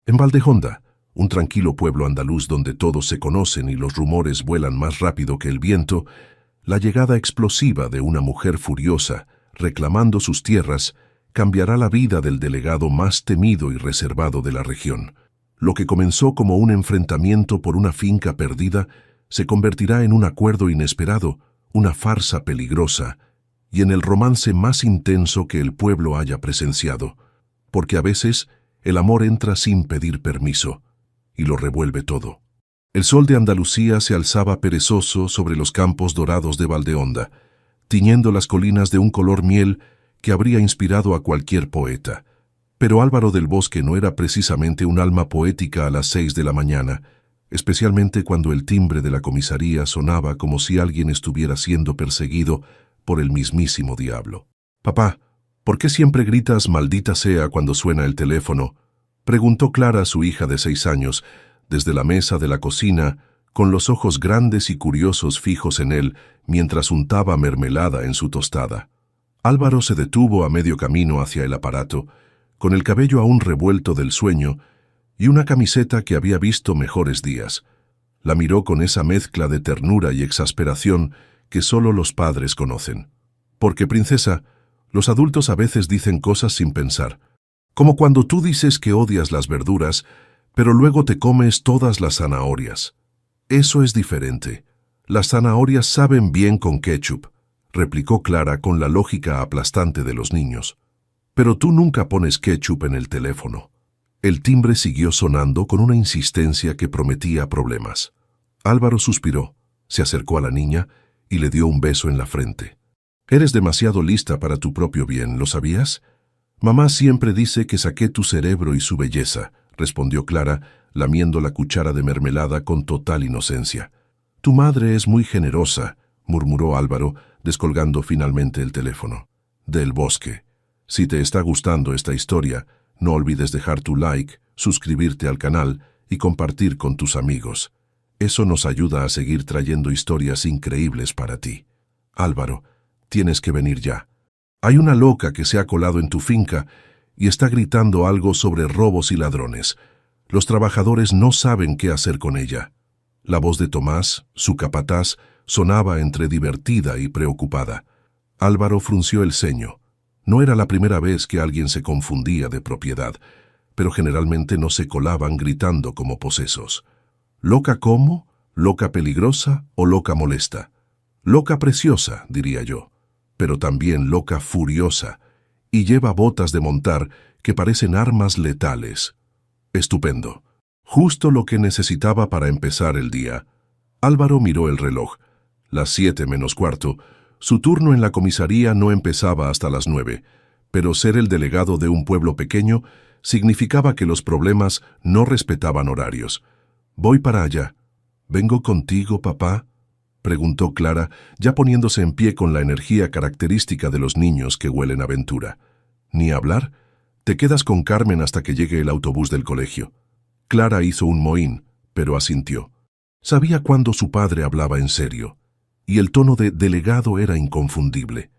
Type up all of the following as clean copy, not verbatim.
En Valdejonda, un tranquilo pueblo andaluz donde todos se conocen y los rumores vuelan más rápido que el viento, la llegada explosiva de una mujer furiosa, reclamando sus tierras, cambiará la vida del delegado más temido y reservado de la región. Lo que comenzó como un enfrentamiento por una finca perdida se convertirá en un acuerdo inesperado, una farsa peligrosa, y en el romance más intenso que el pueblo haya presenciado, porque a veces el amor entra sin pedir permiso, y lo revuelve todo. El sol de Andalucía se alzaba perezoso sobre los campos dorados de Valdeonda, tiñendo las colinas de un color miel que habría inspirado a cualquier poeta. Pero Álvaro del Bosque no era precisamente un alma poética a las 6 de la mañana, especialmente cuando el timbre de la comisaría sonaba como si alguien estuviera siendo perseguido por el mismísimo diablo. «Papá, ¿por qué siempre gritas maldita sea cuando suena el teléfono?», preguntó Clara a su hija de 6 años, desde la mesa de la cocina, con los ojos grandes y curiosos fijos en él, mientras untaba mermelada en su tostada. Álvaro se detuvo a medio camino hacia el aparato, con el cabello aún revuelto del sueño y una camiseta que había visto mejores días. La miró con esa mezcla de ternura y exasperación que solo los padres conocen. «Porque, princesa, los adultos a veces dicen cosas sin pensar, como cuando tú dices que odias las verduras, pero luego te comes todas las zanahorias. Eso es diferente. Las zanahorias saben bien con ketchup», replicó Clara con la lógica aplastante de los niños. «Pero tú nunca pones ketchup en el teléfono». El timbre siguió sonando con una insistencia que prometía problemas. Álvaro suspiró, se acercó a la niña y le dio un beso en la frente. «Eres demasiado lista para tu propio bien, ¿lo sabías? Mamá siempre dice que saqué tu cerebro y su belleza», respondió Clara, lamiendo la cuchara de mermelada con total inocencia. «Tu madre es muy generosa», murmuró Álvaro, descolgando finalmente el teléfono. «Del Bosque. Si te está gustando esta historia, no olvides dejar tu like, suscribirte al canal y compartir con tus amigos. Eso nos ayuda a seguir trayendo historias increíbles para ti. Álvaro, tienes que venir ya. Hay una loca que se ha colado en tu finca y está gritando algo sobre robos y ladrones. Los trabajadores no saben qué hacer con ella». La voz de Tomás, su capataz, sonaba entre divertida y preocupada. Álvaro frunció el ceño. No era la primera vez que alguien se confundía de propiedad, pero generalmente no se colaban gritando como posesos. «¿Loca cómo? ¿Loca peligrosa o loca molesta? Loca preciosa», diría yo, pero también loca furiosa, y lleva botas de montar que parecen armas letales. Estupendo. Justo lo que necesitaba para empezar el día. Álvaro miró el reloj. Las 7 menos cuarto. Su turno en la comisaría no empezaba hasta las 9, pero ser el delegado de un pueblo pequeño significaba que los problemas no respetaban horarios. «Voy para allá». «¿Vengo contigo, papá?», preguntó Clara, ya poniéndose en pie con la energía característica de los niños que huelen aventura. «¿Ni hablar? Te quedas con Carmen hasta que llegue el autobús del colegio». Clara hizo un mohín, pero asintió. Sabía cuándo su padre hablaba en serio, y el tono de delegado era inconfundible.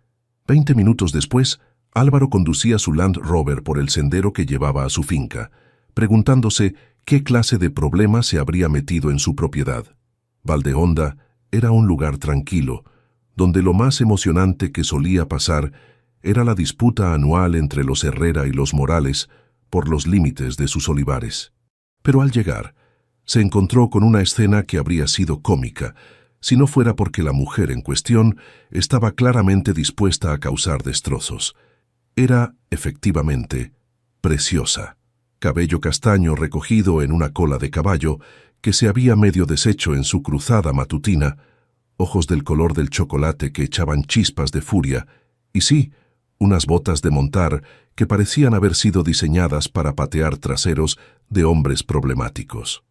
20 minutos después, Álvaro conducía su Land Rover por el sendero que llevaba a su finca, preguntándose qué clase de problema se habría metido en su propiedad. Valdeonda era un lugar tranquilo, donde lo más emocionante que solía pasar era la disputa anual entre los Herrera y los Morales por los límites de sus olivares. Pero al llegar, se encontró con una escena que habría sido cómica, si no fuera porque la mujer en cuestión estaba claramente dispuesta a causar destrozos. Era, efectivamente, preciosa. Cabello castaño recogido en una cola de caballo que se había medio deshecho en su cruzada matutina, ojos del color del chocolate que echaban chispas de furia, y sí, unas botas de montar que parecían haber sido diseñadas para patear traseros de hombres problemáticos.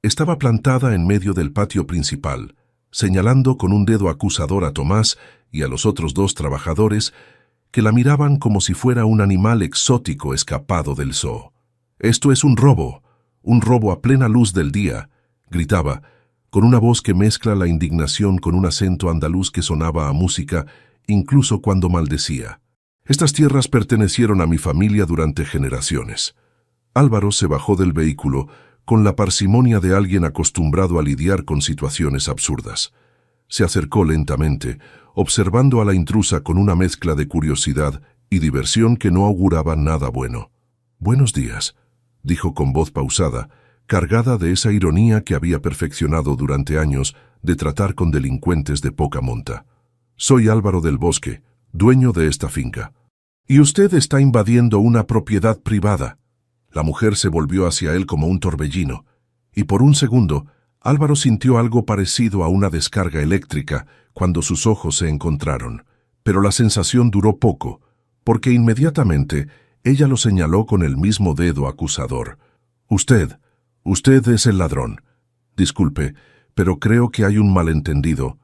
Estaba plantada en medio del patio principal, señalando con un dedo acusador a Tomás y a los otros 2 trabajadores que la miraban como si fuera un animal exótico escapado del zoo. «Esto es un robo a plena luz del día», gritaba, con una voz que mezcla la indignación con un acento andaluz que sonaba a música incluso cuando maldecía. «Estas tierras pertenecieron a mi familia durante generaciones. Álvaro se bajó del vehículo con la parsimonia de alguien acostumbrado a lidiar con situaciones absurdas. Se acercó lentamente, observando a la intrusa con una mezcla de curiosidad y diversión que no auguraba nada bueno. «Buenos días», dijo con voz pausada, cargada de esa ironía que había perfeccionado durante años de tratar con delincuentes de poca monta. «Soy Álvaro del Bosque, dueño de esta finca. Y usted está invadiendo una propiedad privada». La mujer se volvió hacia él como un torbellino, y por un segundo Álvaro sintió algo parecido a una descarga eléctrica cuando sus ojos se encontraron, pero la sensación duró poco, porque inmediatamente ella lo señaló con el mismo dedo acusador. Usted es el ladrón. Disculpe, pero creo que hay un malentendido».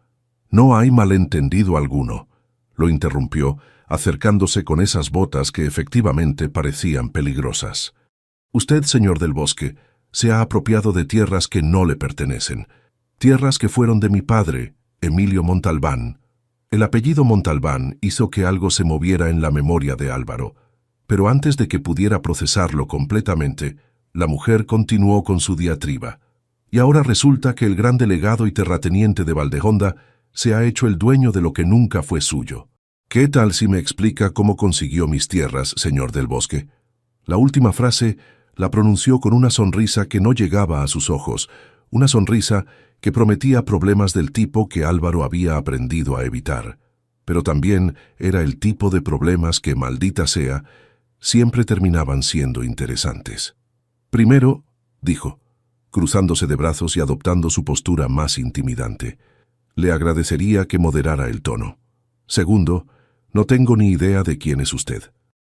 «No hay malentendido alguno», lo interrumpió, acercándose con esas botas que efectivamente parecían peligrosas. «Usted, señor del Bosque, se ha apropiado de tierras que no le pertenecen, tierras que fueron de mi padre, Emilio Montalbán». El apellido Montalbán hizo que algo se moviera en la memoria de Álvaro, pero antes de que pudiera procesarlo completamente, la mujer continuó con su diatriba. «Y ahora resulta que el gran delegado y terrateniente de Valdejonda se ha hecho el dueño de lo que nunca fue suyo. ¿Qué tal si me explica cómo consiguió mis tierras, señor del Bosque?» La última frase la pronunció con una sonrisa que no llegaba a sus ojos, una sonrisa que prometía problemas del tipo que Álvaro había aprendido a evitar. Pero también era el tipo de problemas que, maldita sea, siempre terminaban siendo interesantes. «Primero», dijo, cruzándose de brazos y adoptando su postura más intimidante, «le agradecería que moderara el tono. Segundo, no tengo ni idea de quién es usted.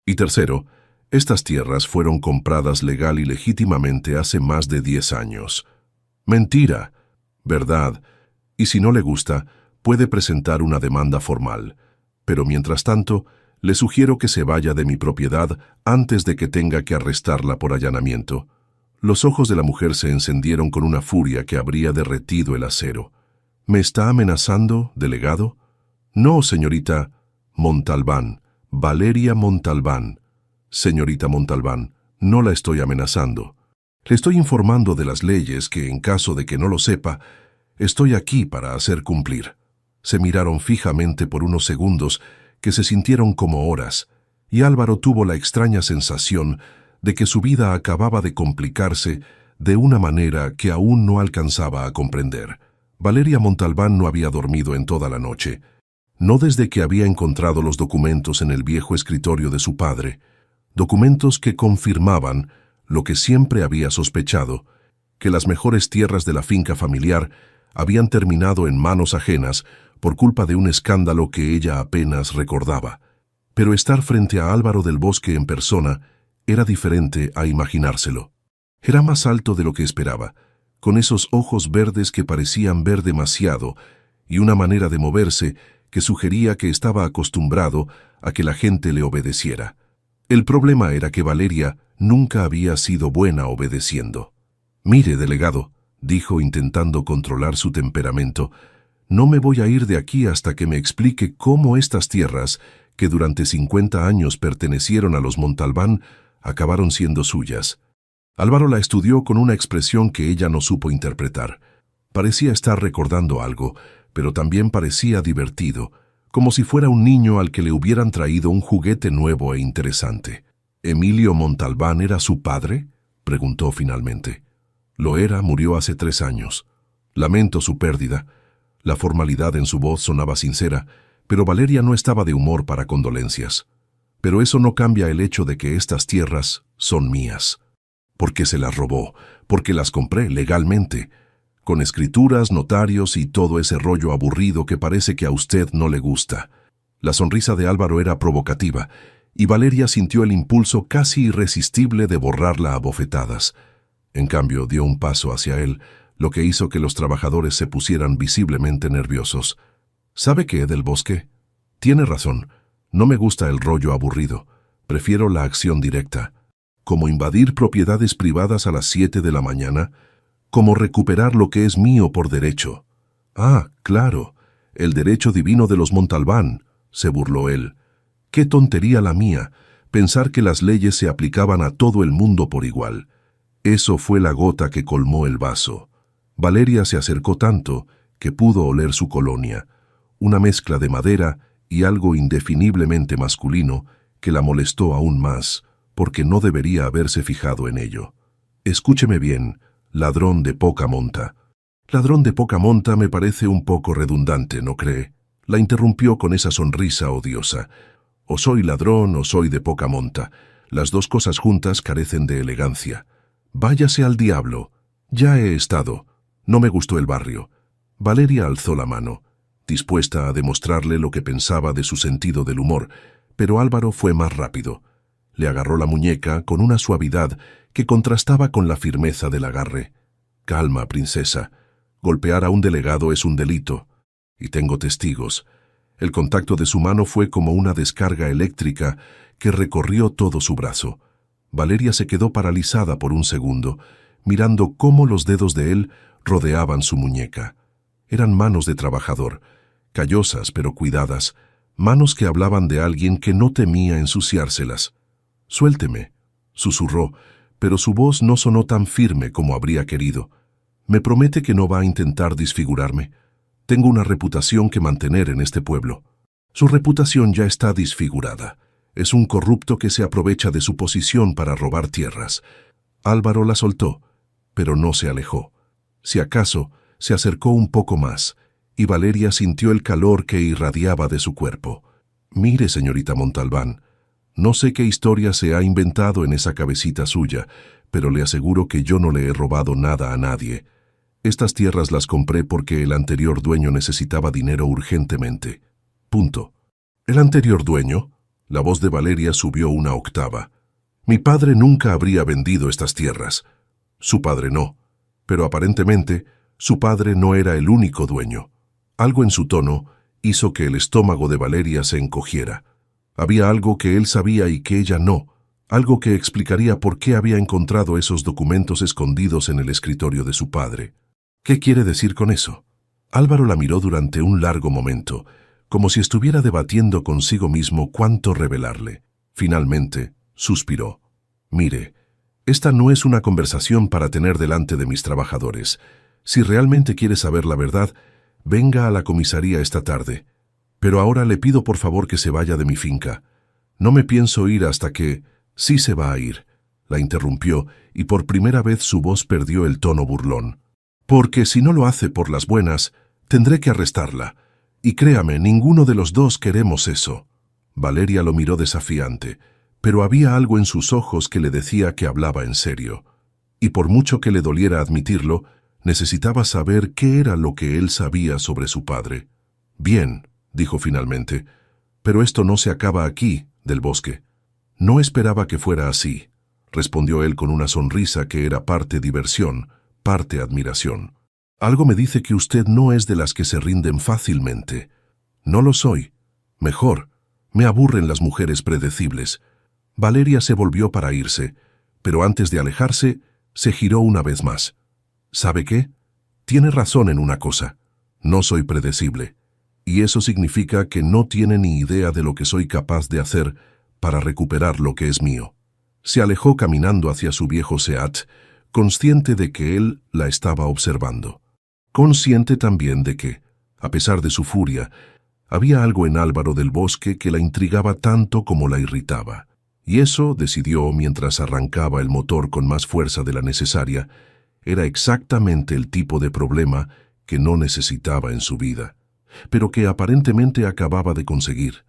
Y tercero, estas tierras fueron compradas legal y legítimamente hace más de 10 años. Mentira, ¿verdad? Y si no le gusta, puede presentar una demanda formal. Pero mientras tanto, le sugiero que se vaya de mi propiedad antes de que tenga que arrestarla por allanamiento». Los ojos de la mujer se encendieron con una furia que habría derretido el acero. «¿Me está amenazando, delegado?» «No, señorita Montalbán, Valeria Montalbán. Señorita Montalbán, no la estoy amenazando. Le estoy informando de las leyes que, en caso de que no lo sepa, estoy aquí para hacer cumplir». Se miraron fijamente por unos segundos que se sintieron como horas, y Álvaro tuvo la extraña sensación de que su vida acababa de complicarse de una manera que aún no alcanzaba a comprender. Valeria Montalbán no había dormido en toda la noche, no desde que había encontrado los documentos en el viejo escritorio de su padre, documentos que confirmaban lo que siempre había sospechado, que las mejores tierras de la finca familiar habían terminado en manos ajenas por culpa de un escándalo que ella apenas recordaba. Pero estar frente a Álvaro del Bosque en persona era diferente a imaginárselo. Era más alto de lo que esperaba, con esos ojos verdes que parecían ver demasiado y una manera de moverse que sugería que estaba acostumbrado a que la gente le obedeciera. El problema era que Valeria nunca había sido buena obedeciendo. «Mire, delegado», dijo intentando controlar su temperamento, «no me voy a ir de aquí hasta que me explique cómo estas tierras, que durante 50 años pertenecieron a los Montalbán, acabaron siendo suyas». Álvaro la estudió con una expresión que ella no supo interpretar. Parecía estar recordando algo, pero también parecía divertido, como si fuera un niño al que le hubieran traído un juguete nuevo e interesante. «¿Emilio Montalbán era su padre?», preguntó finalmente. «Lo era, murió hace 3 años. Lamento su pérdida». La formalidad en su voz sonaba sincera, pero Valeria no estaba de humor para condolencias. «Pero eso no cambia el hecho de que estas tierras son mías. Porque se las robó, porque las compré legalmente, con escrituras, notarios y todo ese rollo aburrido que parece que a usted no le gusta». La sonrisa de Álvaro era provocativa, y Valeria sintió el impulso casi irresistible de borrarla a bofetadas. En cambio, dio un paso hacia él, lo que hizo que los trabajadores se pusieran visiblemente nerviosos. «¿Sabe qué, del Bosque? Tiene razón. No me gusta el rollo aburrido. Prefiero la acción directa. Como invadir propiedades privadas a las 7 de la mañana, como recuperar lo que es mío por derecho». «Ah, claro, el derecho divino de los Montalbán», se burló él. «Qué tontería la mía, pensar que las leyes se aplicaban a todo el mundo por igual. Eso fue la gota que colmó el vaso. Valeria se acercó tanto que pudo oler su colonia, una mezcla de madera y algo indefiniblemente masculino que la molestó aún más, porque no debería haberse fijado en ello. Escúcheme bien, ladrón de poca monta. Ladrón de poca monta me parece un poco redundante, ¿no cree? La interrumpió con esa sonrisa odiosa. O soy ladrón o soy de poca monta. Las dos cosas juntas carecen de elegancia. Váyase al diablo. Ya he estado. No me gustó el barrio. Valeria alzó la mano, dispuesta a demostrarle lo que pensaba de su sentido del humor, pero Álvaro fue más rápido. Le agarró la muñeca con una suavidad que contrastaba con la firmeza del agarre. Calma, princesa. Golpear a un delegado es un delito. Y tengo testigos. El contacto de su mano fue como una descarga eléctrica que recorrió todo su brazo. Valeria se quedó paralizada por un segundo, mirando cómo los dedos de él rodeaban su muñeca. Eran manos de trabajador, callosas pero cuidadas, manos que hablaban de alguien que no temía ensuciárselas. «Suélteme», susurró, pero su voz no sonó tan firme como habría querido. «¿Me promete que no va a intentar desfigurarme? Tengo una reputación que mantener en este pueblo». Su reputación ya está desfigurada. Es un corrupto que se aprovecha de su posición para robar tierras. Álvaro la soltó, pero no se alejó. Si acaso, se acercó un poco más, y Valeria sintió el calor que irradiaba de su cuerpo. «Mire, señorita Montalbán, no sé qué historia se ha inventado en esa cabecita suya, pero le aseguro que yo no le he robado nada a nadie. Estas tierras las compré porque el anterior dueño necesitaba dinero urgentemente. Punto». «¿El anterior dueño?». La voz de Valeria subió una octava. «Mi padre nunca habría vendido estas tierras». «Su padre no, pero aparentemente su padre no era el único dueño». Algo en su tono hizo que el estómago de Valeria se encogiera. Había algo que él sabía y que ella no, algo que explicaría por qué había encontrado esos documentos escondidos en el escritorio de su padre. «¿Qué quiere decir con eso?». Álvaro la miró durante un largo momento, como si estuviera debatiendo consigo mismo cuánto revelarle. Finalmente, suspiró. «Mire, esta no es una conversación para tener delante de mis trabajadores. Si realmente quiere saber la verdad, venga a la comisaría esta tarde. Pero ahora le pido por favor que se vaya de mi finca. No me pienso ir hasta que...». «Sí se va a ir», la interrumpió, y por primera vez su voz perdió el tono burlón. «Porque si no lo hace por las buenas, tendré que arrestarla. Y créame, ninguno de los dos queremos eso». Valeria lo miró desafiante, pero había algo en sus ojos que le decía que hablaba en serio. Y por mucho que le doliera admitirlo, necesitaba saber qué era lo que él sabía sobre su padre. «Bien», dijo finalmente, «pero esto no se acaba aquí, del Bosque». «No esperaba que fuera así», respondió él con una sonrisa que era parte diversión, parte admiración. «Algo me dice que usted no es de las que se rinden fácilmente». «No lo soy. Mejor. Me aburren las mujeres predecibles». Valeria se volvió para irse, pero antes de alejarse, se giró una vez más. «¿Sabe qué? Tiene razón en una cosa. No soy predecible. Y eso significa que no tiene ni idea de lo que soy capaz de hacer para recuperar lo que es mío». Se alejó caminando hacia su viejo Seat, consciente de que él la estaba observando. Consciente también de que, a pesar de su furia, había algo en Álvaro del Bosque que la intrigaba tanto como la irritaba. Y eso, decidió mientras arrancaba el motor con más fuerza de la necesaria, era exactamente el tipo de problema que no necesitaba en su vida, pero que aparentemente acababa de conseguir.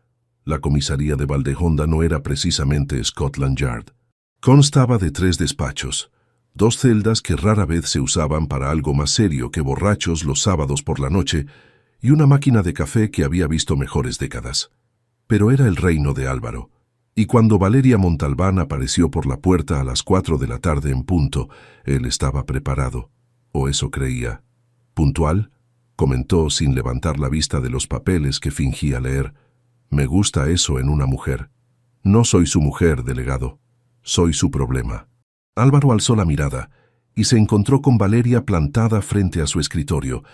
La comisaría de Valdejonda no era precisamente Scotland Yard. Constaba de 3 despachos, 2 celdas que rara vez se usaban para algo más serio que borrachos los sábados por la noche y una máquina de café que había visto mejores décadas. Pero era el reino de Álvaro, y cuando Valeria Montalbán apareció por la puerta a las 4 de la tarde en punto, él estaba preparado, o eso creía. «¿Puntual?», comentó sin levantar la vista de los papeles que fingía leer. «Me gusta eso en una mujer». «No soy su mujer, delegado. Soy su problema». Álvaro alzó la mirada y se encontró con Valeria plantada frente a su escritorio,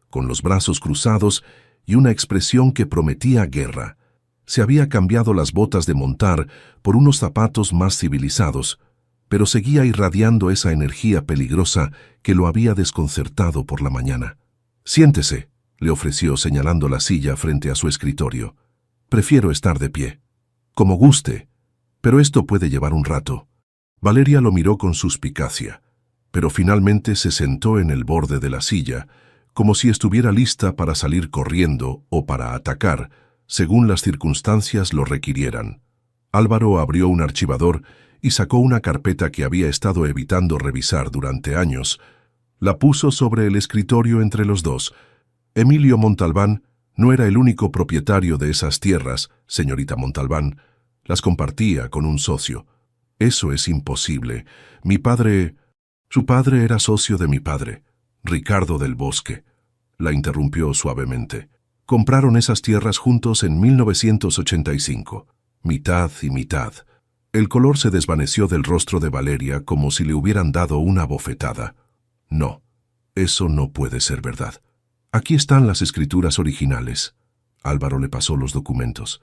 con los brazos cruzados y una expresión que prometía guerra. Se había cambiado las botas de montar por unos zapatos más civilizados, pero seguía irradiando esa energía peligrosa que lo había desconcertado por la mañana. «Siéntese», le ofreció señalando la silla frente a su escritorio. «Prefiero estar de pie». «Como guste, pero esto puede llevar un rato». Valeria lo miró con suspicacia, pero finalmente se sentó en el borde de la silla, como si estuviera lista para salir corriendo o para atacar, según las circunstancias lo requirieran. Álvaro abrió un archivador y sacó una carpeta que había estado evitando revisar durante años. La puso sobre el escritorio entre los dos. Emilio Montalbán no era el único propietario de esas tierras, señorita Montalbán. Las compartía con un socio. «Eso es imposible. Mi padre...» «Su padre era socio de mi padre, Ricardo del Bosque», la interrumpió suavemente. «Compraron esas tierras juntos en 1985, mitad y mitad». El color se desvaneció del rostro de Valeria como si le hubieran dado una bofetada. «No, eso no puede ser verdad. Aquí están las escrituras originales». Álvaro le pasó los documentos,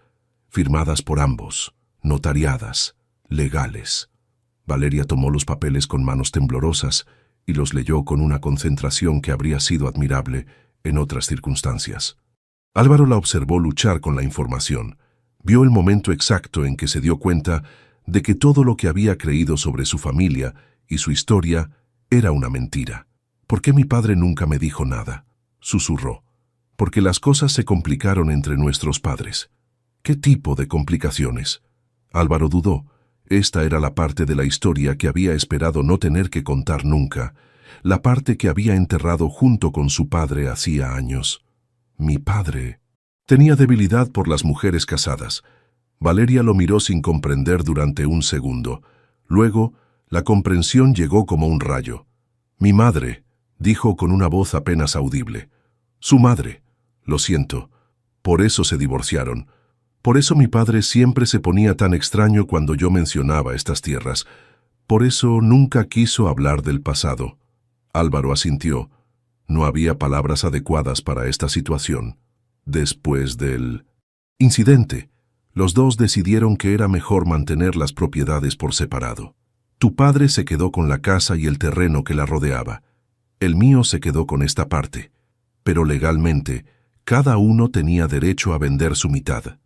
firmadas por ambos, notariadas, legales. Valeria tomó los papeles con manos temblorosas y los leyó con una concentración que habría sido admirable en otras circunstancias. Álvaro la observó luchar con la información. Vio el momento exacto en que se dio cuenta de que todo lo que había creído sobre su familia y su historia era una mentira. «¿Por qué mi padre nunca me dijo nada?», susurró. «Porque las cosas se complicaron entre nuestros padres». «¿Qué tipo de complicaciones?». Álvaro dudó. Esta era la parte de la historia que había esperado no tener que contar nunca, la parte que había enterrado junto con su padre hacía años. «Mi padre...». Tenía debilidad por las mujeres casadas. Valeria lo miró sin comprender durante un segundo. Luego, la comprensión llegó como un rayo. «Mi madre», dijo con una voz apenas audible. «Su madre. Lo siento. Por eso se divorciaron. Por eso mi padre siempre se ponía tan extraño cuando yo mencionaba estas tierras. Por eso nunca quiso hablar del pasado». Álvaro asintió. No había palabras adecuadas para esta situación. Después del incidente, los dos decidieron que era mejor mantener las propiedades por separado. Tu padre se quedó con la casa y el terreno que la rodeaba. El mío se quedó con esta parte. Pero legalmente, cada uno tenía derecho a vender su mitad.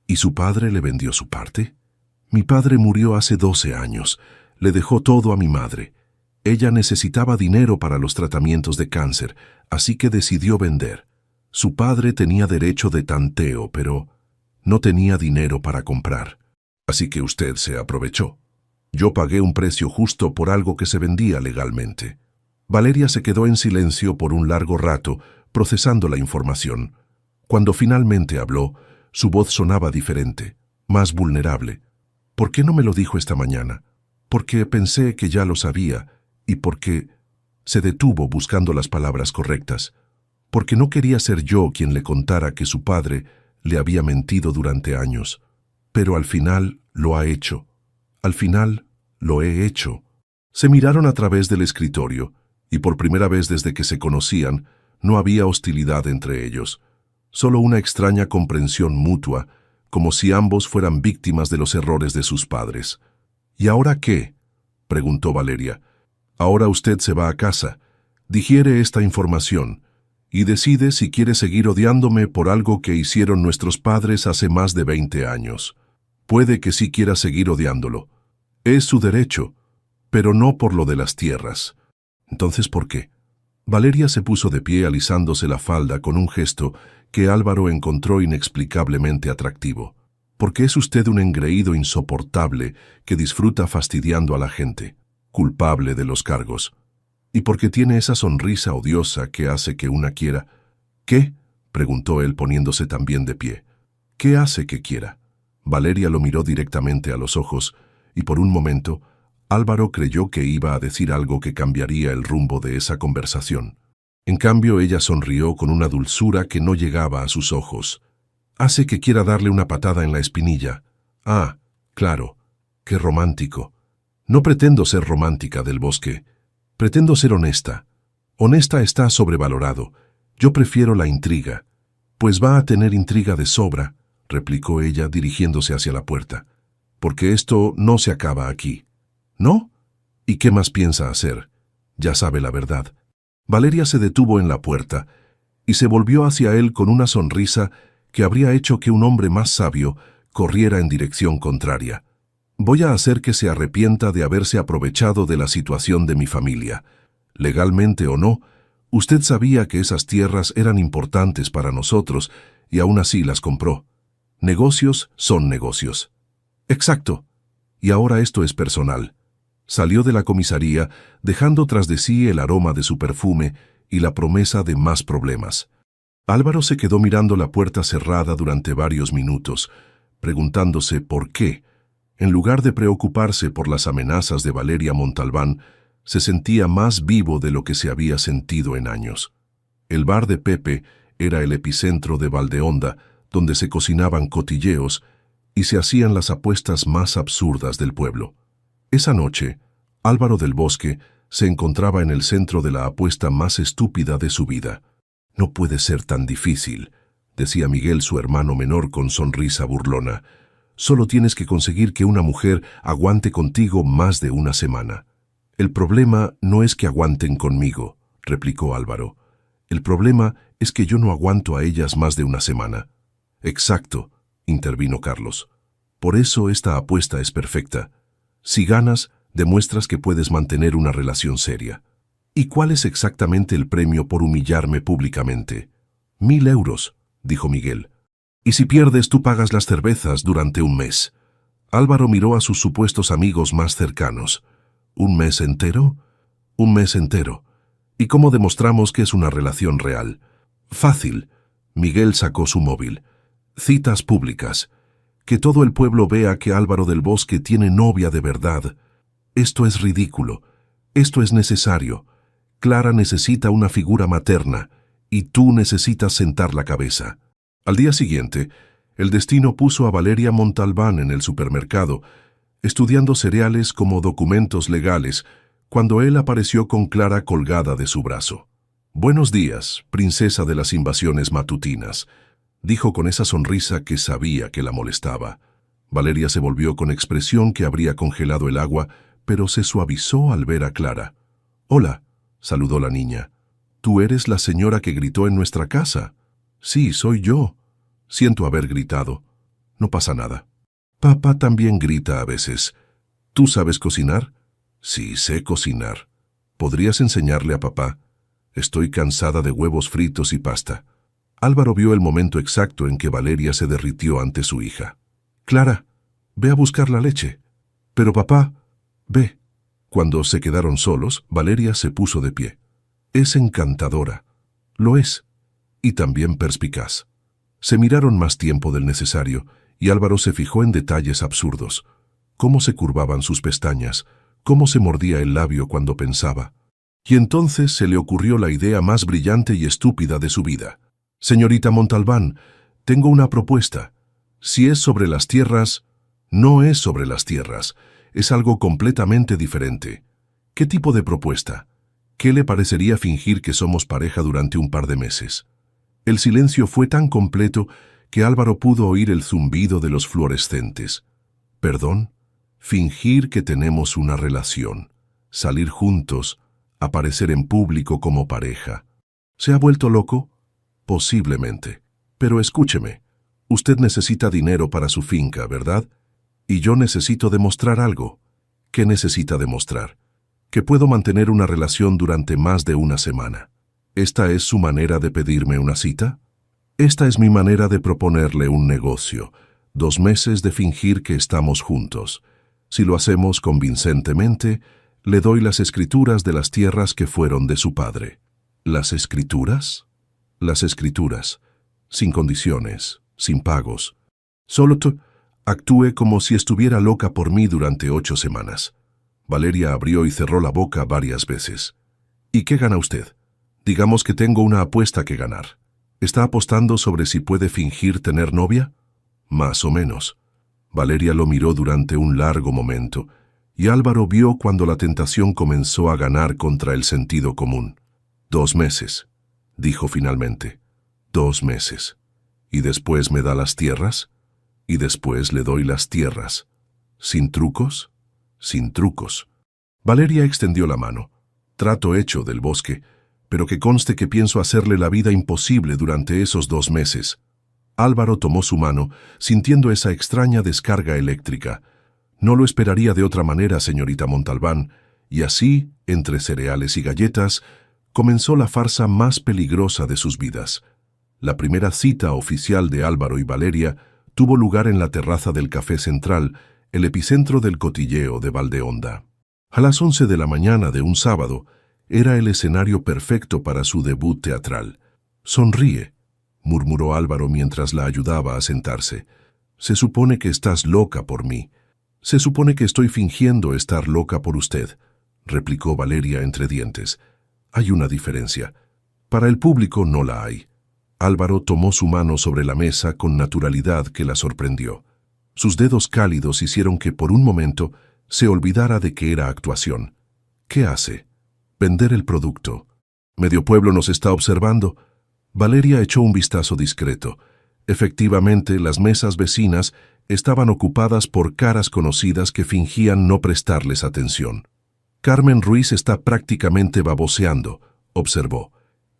¿Y su padre le vendió su parte? Mi padre murió hace 12 años. Le dejó todo a mi madre. Ella necesitaba dinero para los tratamientos de cáncer, así que decidió vender. Su padre tenía derecho de tanteo, pero no tenía dinero para comprar. Así que usted se aprovechó. Yo pagué un precio justo por algo que se vendía legalmente. Valeria se quedó en silencio por un largo rato, procesando la información. Cuando finalmente habló, su voz sonaba diferente, más vulnerable. ¿Por qué no me lo dijo esta mañana? Porque pensé que ya lo sabía y porque se detuvo buscando las palabras correctas. Porque no quería ser yo quien le contara que su padre le había mentido durante años. Pero al final lo ha hecho. Al final lo he hecho. Se miraron a través del escritorio y por primera vez desde que se conocían no había hostilidad entre ellos. Solo una extraña comprensión mutua, como si ambos fueran víctimas de los errores de sus padres. ¿Y ahora qué?, preguntó Valeria. Ahora usted se va a casa, digiere esta información y decide si quiere seguir odiándome por algo que hicieron nuestros padres hace más de 20 años. Puede que sí quiera seguir odiándolo. Es su derecho, pero no por lo de las tierras. Entonces, ¿por qué? Valeria se puso de pie alisándose la falda con un gesto que Álvaro encontró inexplicablemente atractivo. Porque es usted un engreído insoportable que disfruta fastidiando a la gente, culpable de los cargos. Y porque tiene esa sonrisa odiosa que hace que una quiera. ¿Qué?, preguntó él poniéndose también de pie. ¿Qué hace que quiera? Valeria lo miró directamente a los ojos y por un momento Álvaro creyó que iba a decir algo que cambiaría el rumbo de esa conversación. En cambio, ella sonrió con una dulzura que no llegaba a sus ojos. Hace que quiera darle una patada en la espinilla. Ah, claro, qué romántico. No pretendo ser romántica, del Bosque. Pretendo ser honesta. Honesta está sobrevalorado. Yo prefiero la intriga. Pues va a tener intriga de sobra, replicó ella dirigiéndose hacia la puerta, porque esto no se acaba aquí. ¿No? ¿Y qué más piensa hacer? Ya sabe la verdad. Valeria se detuvo en la puerta y se volvió hacia él con una sonrisa que habría hecho que un hombre más sabio corriera en dirección contraria. Voy a hacer que se arrepienta de haberse aprovechado de la situación de mi familia. Legalmente o no, usted sabía que esas tierras eran importantes para nosotros y aún así las compró. Negocios son negocios. Exacto. Y ahora esto es personal. Salió de la comisaría, dejando tras de sí el aroma de su perfume y la promesa de más problemas. Álvaro se quedó mirando la puerta cerrada durante varios minutos, preguntándose por qué, en lugar de preocuparse por las amenazas de Valeria Montalbán, se sentía más vivo de lo que se había sentido en años. El bar de Pepe era el epicentro de Valdeonda, donde se cocinaban cotilleos y se hacían las apuestas más absurdas del pueblo. Esa noche, Álvaro del Bosque se encontraba en el centro de la apuesta más estúpida de su vida. «No puede ser tan difícil», decía Miguel, su hermano menor, con sonrisa burlona. «Solo tienes que conseguir que una mujer aguante contigo más de una semana». «El problema no es que aguanten conmigo», replicó Álvaro. «El problema es que yo no aguanto a ellas más de una semana». «Exacto», intervino Carlos. «Por eso esta apuesta es perfecta. Si ganas, demuestras que puedes mantener una relación seria». «¿Y cuál es exactamente el premio por humillarme públicamente?» 1.000 euros, dijo Miguel. «Y si pierdes, tú pagas las cervezas durante un mes». Álvaro miró a sus supuestos amigos más cercanos. «¿Un mes entero?» «Un mes entero. ¿Y cómo demostramos que es una relación real?» «Fácil». Miguel sacó su móvil. «Citas públicas. Que todo el pueblo vea que Álvaro del Bosque tiene novia de verdad. Esto es ridículo. Esto es necesario. Clara necesita una figura materna, y tú necesitas sentar la cabeza». Al día siguiente, el destino puso a Valeria Montalbán en el supermercado, estudiando cereales como documentos legales, cuando él apareció con Clara colgada de su brazo. «Buenos días, princesa de las invasiones matutinas», dijo con esa sonrisa que sabía que la molestaba. Valeria se volvió con expresión que habría congelado el agua, pero se suavizó al ver a Clara. «Hola», saludó la niña. «¿Tú eres la señora que gritó en nuestra casa?» «Sí, soy yo. Siento haber gritado. No pasa nada. Papá también grita a veces. ¿Tú sabes cocinar?» «Sí, sé cocinar. ¿Podrías enseñarle a papá? Estoy cansada de huevos fritos y pasta». Álvaro vio el momento exacto en que Valeria se derritió ante su hija. «Clara, ve a buscar la leche». «Pero papá, ve». Cuando se quedaron solos, Valeria se puso de pie. «Es encantadora». «Lo es. Y también perspicaz». Se miraron más tiempo del necesario, y Álvaro se fijó en detalles absurdos. Cómo se curvaban sus pestañas, cómo se mordía el labio cuando pensaba. Y entonces se le ocurrió la idea más brillante y estúpida de su vida. «Señorita Montalbán, tengo una propuesta. Si es sobre las tierras, no es sobre las tierras. Es algo completamente diferente». «¿Qué tipo de propuesta? ¿Qué le parecería fingir que somos pareja durante un par de meses?» El silencio fue tan completo que Álvaro pudo oír el zumbido de los fluorescentes. «¿Perdón?» «Fingir que tenemos una relación. Salir juntos. Aparecer en público como pareja. ¿Se ha vuelto loco?» «Posiblemente. Pero escúcheme. Usted necesita dinero para su finca, ¿verdad? Y yo necesito demostrar algo». «¿Qué necesita demostrar?» «Que puedo mantener una relación durante más de una semana». ¿Esta es su manera de pedirme una cita? Esta es mi manera de proponerle un negocio. 2 meses de fingir que estamos juntos. Si lo hacemos convincentemente, le doy las escrituras de las tierras que fueron de su padre». «¿Las escrituras?» «Las escrituras. Sin condiciones, sin pagos. Solo actúe como si estuviera loca por mí durante 8 semanas». Valeria abrió y cerró la boca varias veces. «¿Y qué gana usted?» «Digamos que tengo una apuesta que ganar. ¿Está apostando sobre si puede fingir tener novia?» «Más o menos». Valeria lo miró durante un largo momento, y Álvaro vio cuando la tentación comenzó a ganar contra el sentido común. 2 meses, dijo finalmente. 2 meses. ¿Y después me da las tierras?» y después le doy las tierras. ¿Sin trucos? Sin trucos. Valeria extendió la mano. Trato hecho del Bosque, pero que conste que pienso hacerle la vida imposible durante esos 2 meses. Álvaro tomó su mano, sintiendo esa extraña descarga eléctrica. No lo esperaría de otra manera, señorita Montalbán, y así, entre cereales y galletas, comenzó la farsa más peligrosa de sus vidas. La primera cita oficial de Álvaro y Valeria tuvo lugar en la terraza del Café Central, el epicentro del cotilleo de Valdeonda. A las 11 de la mañana de un sábado, era el escenario perfecto para su debut teatral. «Sonríe», murmuró Álvaro mientras la ayudaba a sentarse. «Se supone que estás loca por mí». «Se supone que estoy fingiendo estar loca por usted», replicó Valeria entre dientes. «Hay una diferencia. Para el público no la hay». Álvaro tomó su mano sobre la mesa con naturalidad que la sorprendió. Sus dedos cálidos hicieron que por un momento se olvidara de que era actuación. ¿Qué hace? Vender el producto. Medio pueblo nos está observando. Valeria echó un vistazo discreto. Efectivamente, las mesas vecinas estaban ocupadas por caras conocidas que fingían no prestarles atención. Carmen Ruiz está prácticamente baboseando, observó,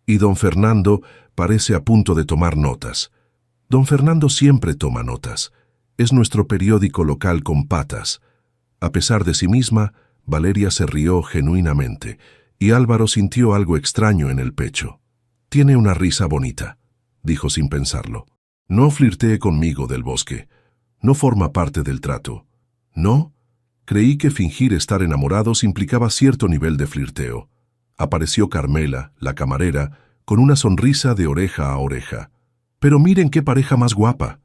y don Fernando parece a punto de tomar notas. Don Fernando siempre toma notas. Es nuestro periódico local con patas. A pesar de sí misma, Valeria se rió genuinamente, y Álvaro sintió algo extraño en el pecho. «Tiene una risa bonita», dijo sin pensarlo. «No flirtee conmigo, del Bosque. No forma parte del trato». «¿No? Creí que fingir estar enamorados implicaba cierto nivel de flirteo». Apareció Carmela, la camarera, con una sonrisa de oreja a oreja. «Pero miren qué pareja más guapa.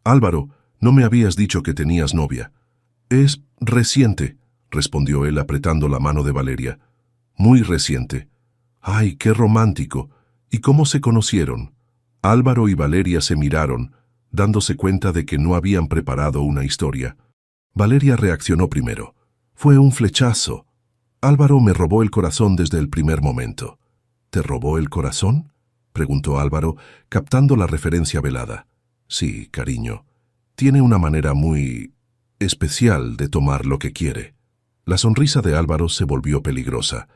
Álvaro, no me habías dicho que tenías novia». «Es reciente», respondió él apretando la mano de Valeria. «Muy reciente». «Ay, qué romántico. ¿Y cómo se conocieron?» Álvaro y Valeria se miraron, dándose cuenta de que no habían preparado una historia. Valeria reaccionó primero. «Fue un flechazo. Álvaro me robó el corazón desde el primer momento». «¿Te robó el corazón?», preguntó Álvaro, captando la referencia velada. «Sí, cariño. Tiene una manera muy especial de tomar lo que quiere». La sonrisa de Álvaro se volvió peligrosa.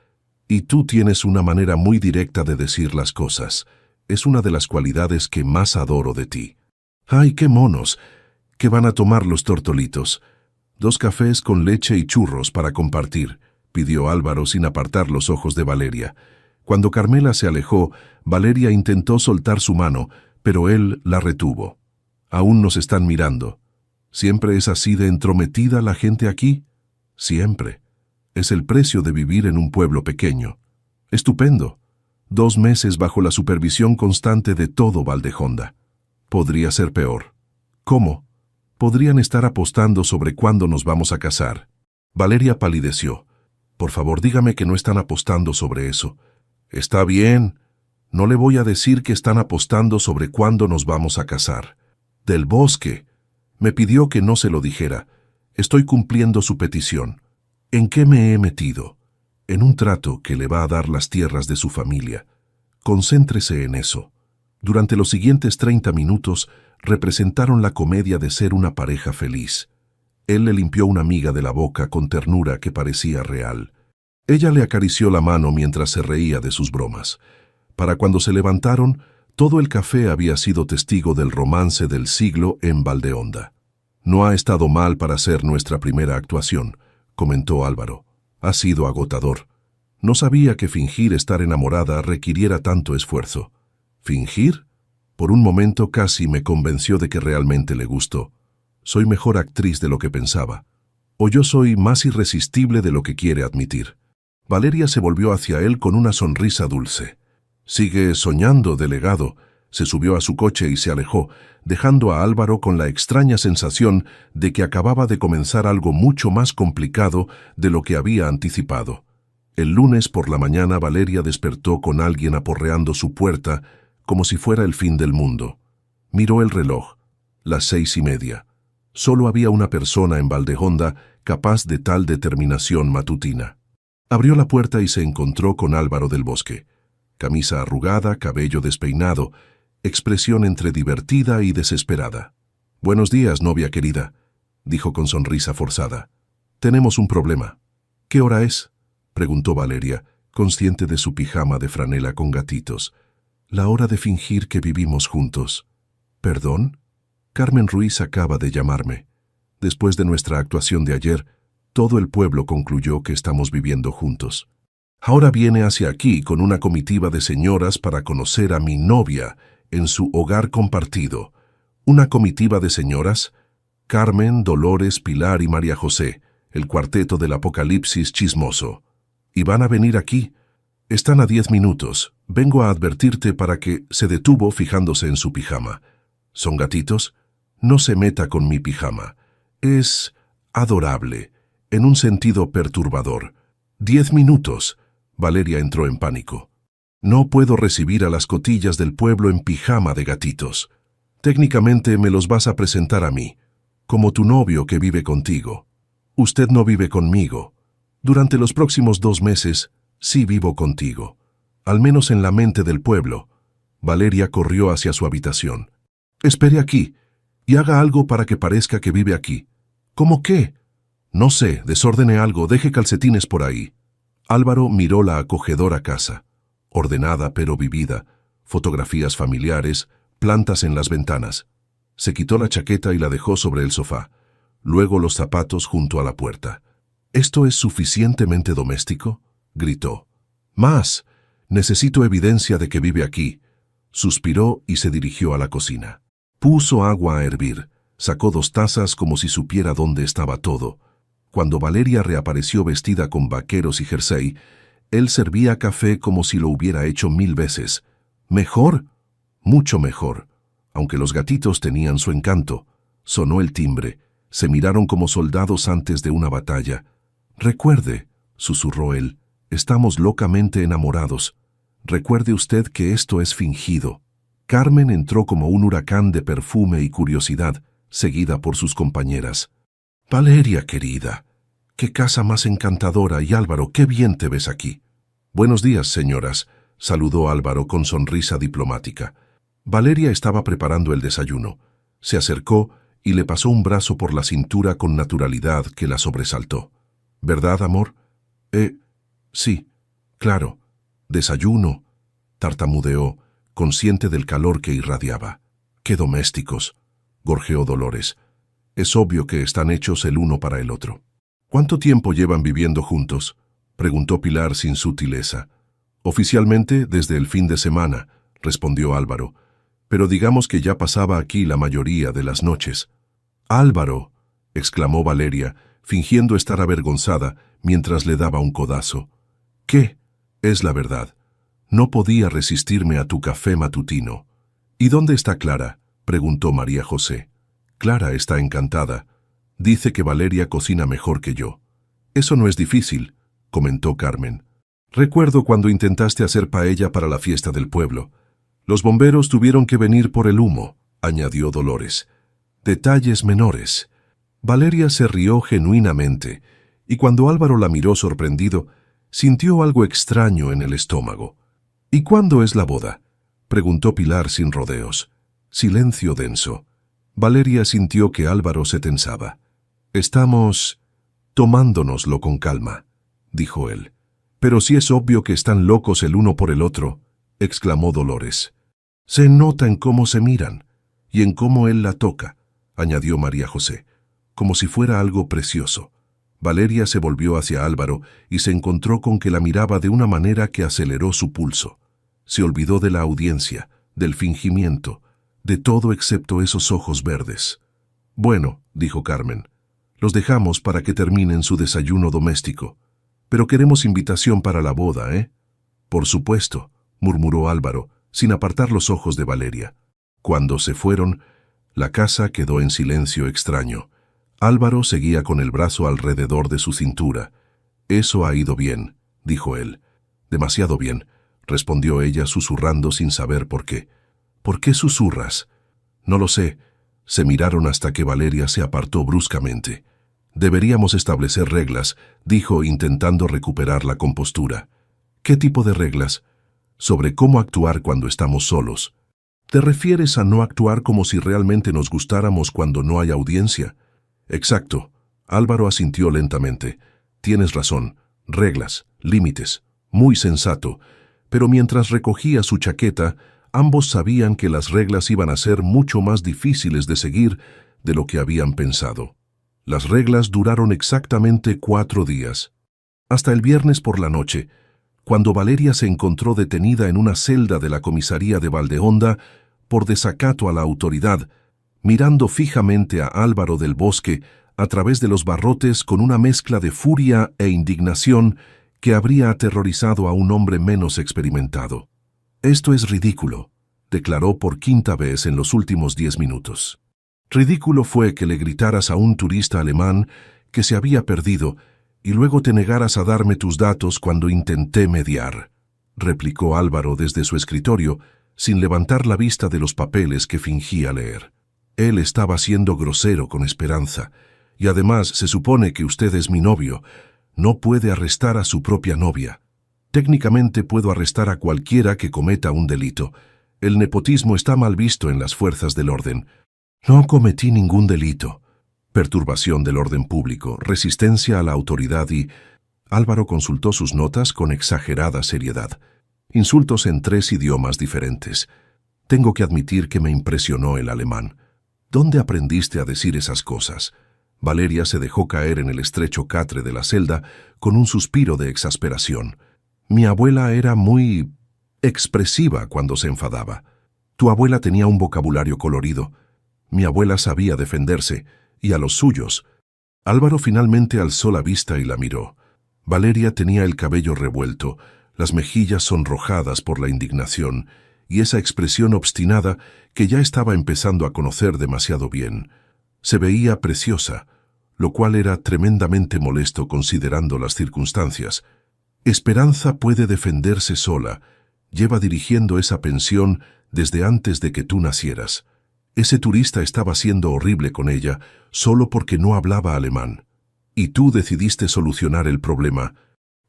«Y tú tienes una manera muy directa de decir las cosas. Es una de las cualidades que más adoro de ti». «¡Ay, qué monos! ¿Qué van a tomar los tortolitos?» «2 cafés con leche y churros para compartir», pidió Álvaro sin apartar los ojos de Valeria. Cuando Carmela se alejó, Valeria intentó soltar su mano, pero él la retuvo. «Aún nos están mirando. ¿Siempre es así de entrometida la gente aquí?» «Siempre. Es el precio de vivir en un pueblo pequeño». «Estupendo. 2 meses bajo la supervisión constante de todo Valdejonda. Podría ser peor». «¿Cómo?» «Podrían estar apostando sobre cuándo nos vamos a casar». Valeria palideció. «Por favor, dígame que no están apostando sobre eso». «Está bien. No le voy a decir que están apostando sobre cuándo nos vamos a casar». «Del Bosque. Me pidió que no se lo dijera. Estoy cumpliendo su petición». «¿En qué me he metido?» «En un trato que le va a dar las tierras de su familia. Concéntrese en eso». Durante los siguientes 30 minutos representaron la comedia de ser una pareja feliz. Él le limpió una miga de la boca con ternura que parecía real. Ella le acarició la mano mientras se reía de sus bromas. Para cuando se levantaron, todo el café había sido testigo del romance del siglo en Valdeonda. «No ha estado mal para ser nuestra primera actuación», comentó Álvaro. «Ha sido agotador. No sabía que fingir estar enamorada requiriera tanto esfuerzo». «¿Fingir?» Por un momento casi me convenció de que realmente le gustó. Soy mejor actriz de lo que pensaba. O yo soy más irresistible de lo que quiere admitir». Valeria se volvió hacia él con una sonrisa dulce. «Sigue soñando, delegado». Se subió a su coche y se alejó, dejando a Álvaro con la extraña sensación de que acababa de comenzar algo mucho más complicado de lo que había anticipado. El lunes por la mañana Valeria despertó con alguien aporreando su puerta como si fuera el fin del mundo. Miró el reloj. Las 6:30. Solo había una persona en Valdejonda capaz de tal determinación matutina. Abrió la puerta y se encontró con Álvaro del Bosque. Camisa arrugada, cabello despeinado, expresión entre divertida y desesperada. Buenos días, novia querida, dijo con sonrisa forzada. Tenemos un problema. ¿Qué hora es? Preguntó Valeria, consciente de su pijama de franela con gatitos. La hora de fingir que vivimos juntos. ¿Perdón? Carmen Ruiz acaba de llamarme. Después de nuestra actuación de ayer, todo el pueblo concluyó que estamos viviendo juntos. Ahora viene hacia aquí con una comitiva de señoras para conocer a mi novia en su hogar compartido. ¿Una comitiva de señoras? Carmen, Dolores, Pilar y María José, el cuarteto del apocalipsis chismoso. ¿Y van a venir aquí? Están a 10 minutos. Vengo a advertirte para que se detuvo fijándose en su pijama. ¿Son gatitos? No se meta con mi pijama. Es adorable, en un sentido perturbador. 10 minutos. Valeria entró en pánico. No puedo recibir a las cotillas del pueblo en pijama de gatitos. Técnicamente me los vas a presentar a mí, como tu novio que vive contigo. Usted no vive conmigo. Durante los próximos 2 meses, sí vivo contigo. Al menos en la mente del pueblo. Valeria corrió hacia su habitación. Espere aquí, y haga algo para que parezca que vive aquí. ¿Cómo qué? No sé, desordene algo, deje calcetines por ahí. Álvaro miró la acogedora casa, ordenada pero vivida, fotografías familiares, plantas en las ventanas. Se quitó la chaqueta y la dejó sobre el sofá, luego los zapatos junto a la puerta. ¿Esto es suficientemente doméstico?, gritó. Más, necesito evidencia de que vive aquí. Suspiró y se dirigió a la cocina. Puso agua a hervir, sacó 2 tazas como si supiera dónde estaba todo. Cuando Valeria reapareció vestida con vaqueros y jersey, él servía café como si lo hubiera hecho 1000 veces. ¿Mejor? Mucho mejor. Aunque los gatitos tenían su encanto. Sonó el timbre. Se miraron como soldados antes de una batalla. Recuerde, susurró él, estamos locamente enamorados. Recuerde usted que esto es fingido. Carmen entró como un huracán de perfume y curiosidad, seguida por sus compañeras. Valeria, querida, qué casa más encantadora, y Álvaro, qué bien te ves aquí. Buenos días, señoras, saludó Álvaro con sonrisa diplomática. Valeria estaba preparando el desayuno. Se acercó y le pasó un brazo por la cintura con naturalidad que la sobresaltó. ¿Verdad, amor? Sí, claro. Desayuno, tartamudeó, consciente del calor que irradiaba. ¡Qué domésticos!, gorjeó Dolores. Es obvio que están hechos el uno para el otro. ¿Cuánto tiempo llevan viviendo juntos?, preguntó Pilar sin sutileza. Oficialmente, desde el fin de semana, respondió Álvaro, pero digamos que ya pasaba aquí la mayoría de las noches. Álvaro, exclamó Valeria, fingiendo estar avergonzada mientras le daba un codazo. ¿Qué? Es la verdad. No podía resistirme a tu café matutino. ¿Y dónde está Clara?, preguntó María José. Clara está encantada. Dice que Valeria cocina mejor que yo. Eso no es difícil, comentó Carmen. Recuerdo cuando intentaste hacer paella para la fiesta del pueblo. Los bomberos tuvieron que venir por el humo, añadió Dolores. Detalles menores. Valeria se rió genuinamente, y cuando Álvaro la miró sorprendido, sintió algo extraño en el estómago. ¿Y cuándo es la boda?, preguntó Pilar sin rodeos. Silencio denso. Valeria sintió que Álvaro se tensaba. Estamos tomándonoslo con calma, dijo él. Pero sí es obvio que están locos el uno por el otro, exclamó Dolores. Se nota en cómo se miran y en cómo él la toca, añadió María José, como si fuera algo precioso. Valeria se volvió hacia Álvaro y se encontró con que la miraba de una manera que aceleró su pulso. Se olvidó de la audiencia, del fingimiento, de todo excepto esos ojos verdes. Bueno, dijo Carmen, los dejamos para que terminen su desayuno doméstico. Pero queremos invitación para la boda, ¿eh? Por supuesto, murmuró Álvaro, sin apartar los ojos de Valeria. Cuando se fueron, la casa quedó en silencio extraño. Álvaro seguía con el brazo alrededor de su cintura. Eso ha ido bien, dijo él. Demasiado bien, respondió ella susurrando sin saber por qué. ¿Por qué susurras? No lo sé. Se miraron hasta que Valeria se apartó bruscamente. Deberíamos establecer reglas, dijo intentando recuperar la compostura. ¿Qué tipo de reglas? Sobre cómo actuar cuando estamos solos. ¿Te refieres a no actuar como si realmente nos gustáramos cuando no hay audiencia? Exacto. Álvaro asintió lentamente. Tienes razón. Reglas, límites. Muy sensato. Pero mientras recogía su chaqueta, ambos sabían que las reglas iban a ser mucho más difíciles de seguir de lo que habían pensado. Las reglas duraron exactamente 4 días. Hasta el viernes por la noche, cuando Valeria se encontró detenida en una celda de la comisaría de Valdeonda por desacato a la autoridad, mirando fijamente a Álvaro del Bosque a través de los barrotes con una mezcla de furia e indignación que habría aterrorizado a un hombre menos experimentado. «Esto es ridículo», declaró por 5ª vez en los últimos 10 minutos. «Ridículo fue que le gritaras a un turista alemán que se había perdido y luego te negaras a darme tus datos cuando intenté mediar», replicó Álvaro desde su escritorio, sin levantar la vista de los papeles que fingía leer. Él estaba siendo grosero con Esperanza, y además se supone que usted es mi novio. No puede arrestar a su propia novia. Técnicamente puedo arrestar a cualquiera que cometa un delito. El nepotismo está mal visto en las fuerzas del orden. No cometí ningún delito. Perturbación del orden público, resistencia a la autoridad y... Álvaro consultó sus notas con exagerada seriedad. Insultos en 3 idiomas diferentes. Tengo que admitir que me impresionó el alemán. ¿Dónde aprendiste a decir esas cosas? Valeria se dejó caer en el estrecho catre de la celda con un suspiro de exasperación. Mi abuela era muy expresiva cuando se enfadaba. Tu abuela tenía un vocabulario colorido. Mi abuela sabía defenderse, y a los suyos. Álvaro finalmente alzó la vista y la miró. Valeria tenía el cabello revuelto, las mejillas sonrojadas por la indignación, y esa expresión obstinada que ya estaba empezando a conocer demasiado bien. Se veía preciosa, lo cual era tremendamente molesto considerando las circunstancias. Esperanza puede defenderse sola. Lleva dirigiendo esa pensión desde antes de que tú nacieras. Ese turista estaba siendo horrible con ella solo porque no hablaba alemán. Y tú decidiste solucionar el problema.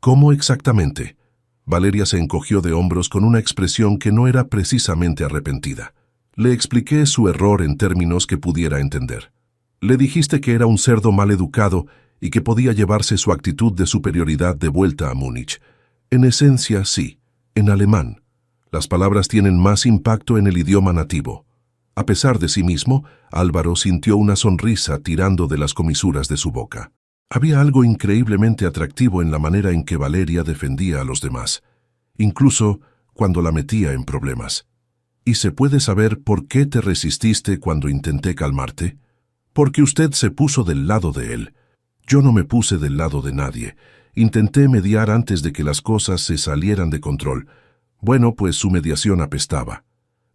¿Cómo exactamente? Valeria se encogió de hombros con una expresión que no era precisamente arrepentida. Le expliqué su error en términos que pudiera entender. Le dijiste que era un cerdo mal educado y que podía llevarse su actitud de superioridad de vuelta a Múnich. En esencia, sí, en alemán. Las palabras tienen más impacto en el idioma nativo. A pesar de sí mismo, Álvaro sintió una sonrisa tirando de las comisuras de su boca. Había algo increíblemente atractivo en la manera en que Valeria defendía a los demás, incluso cuando la metía en problemas. ¿Y se puede saber por qué te resististe cuando intenté calmarte? Porque usted se puso del lado de él. Yo no me puse del lado de nadie. Intenté mediar antes de que las cosas se salieran de control. Bueno, pues su mediación apestaba.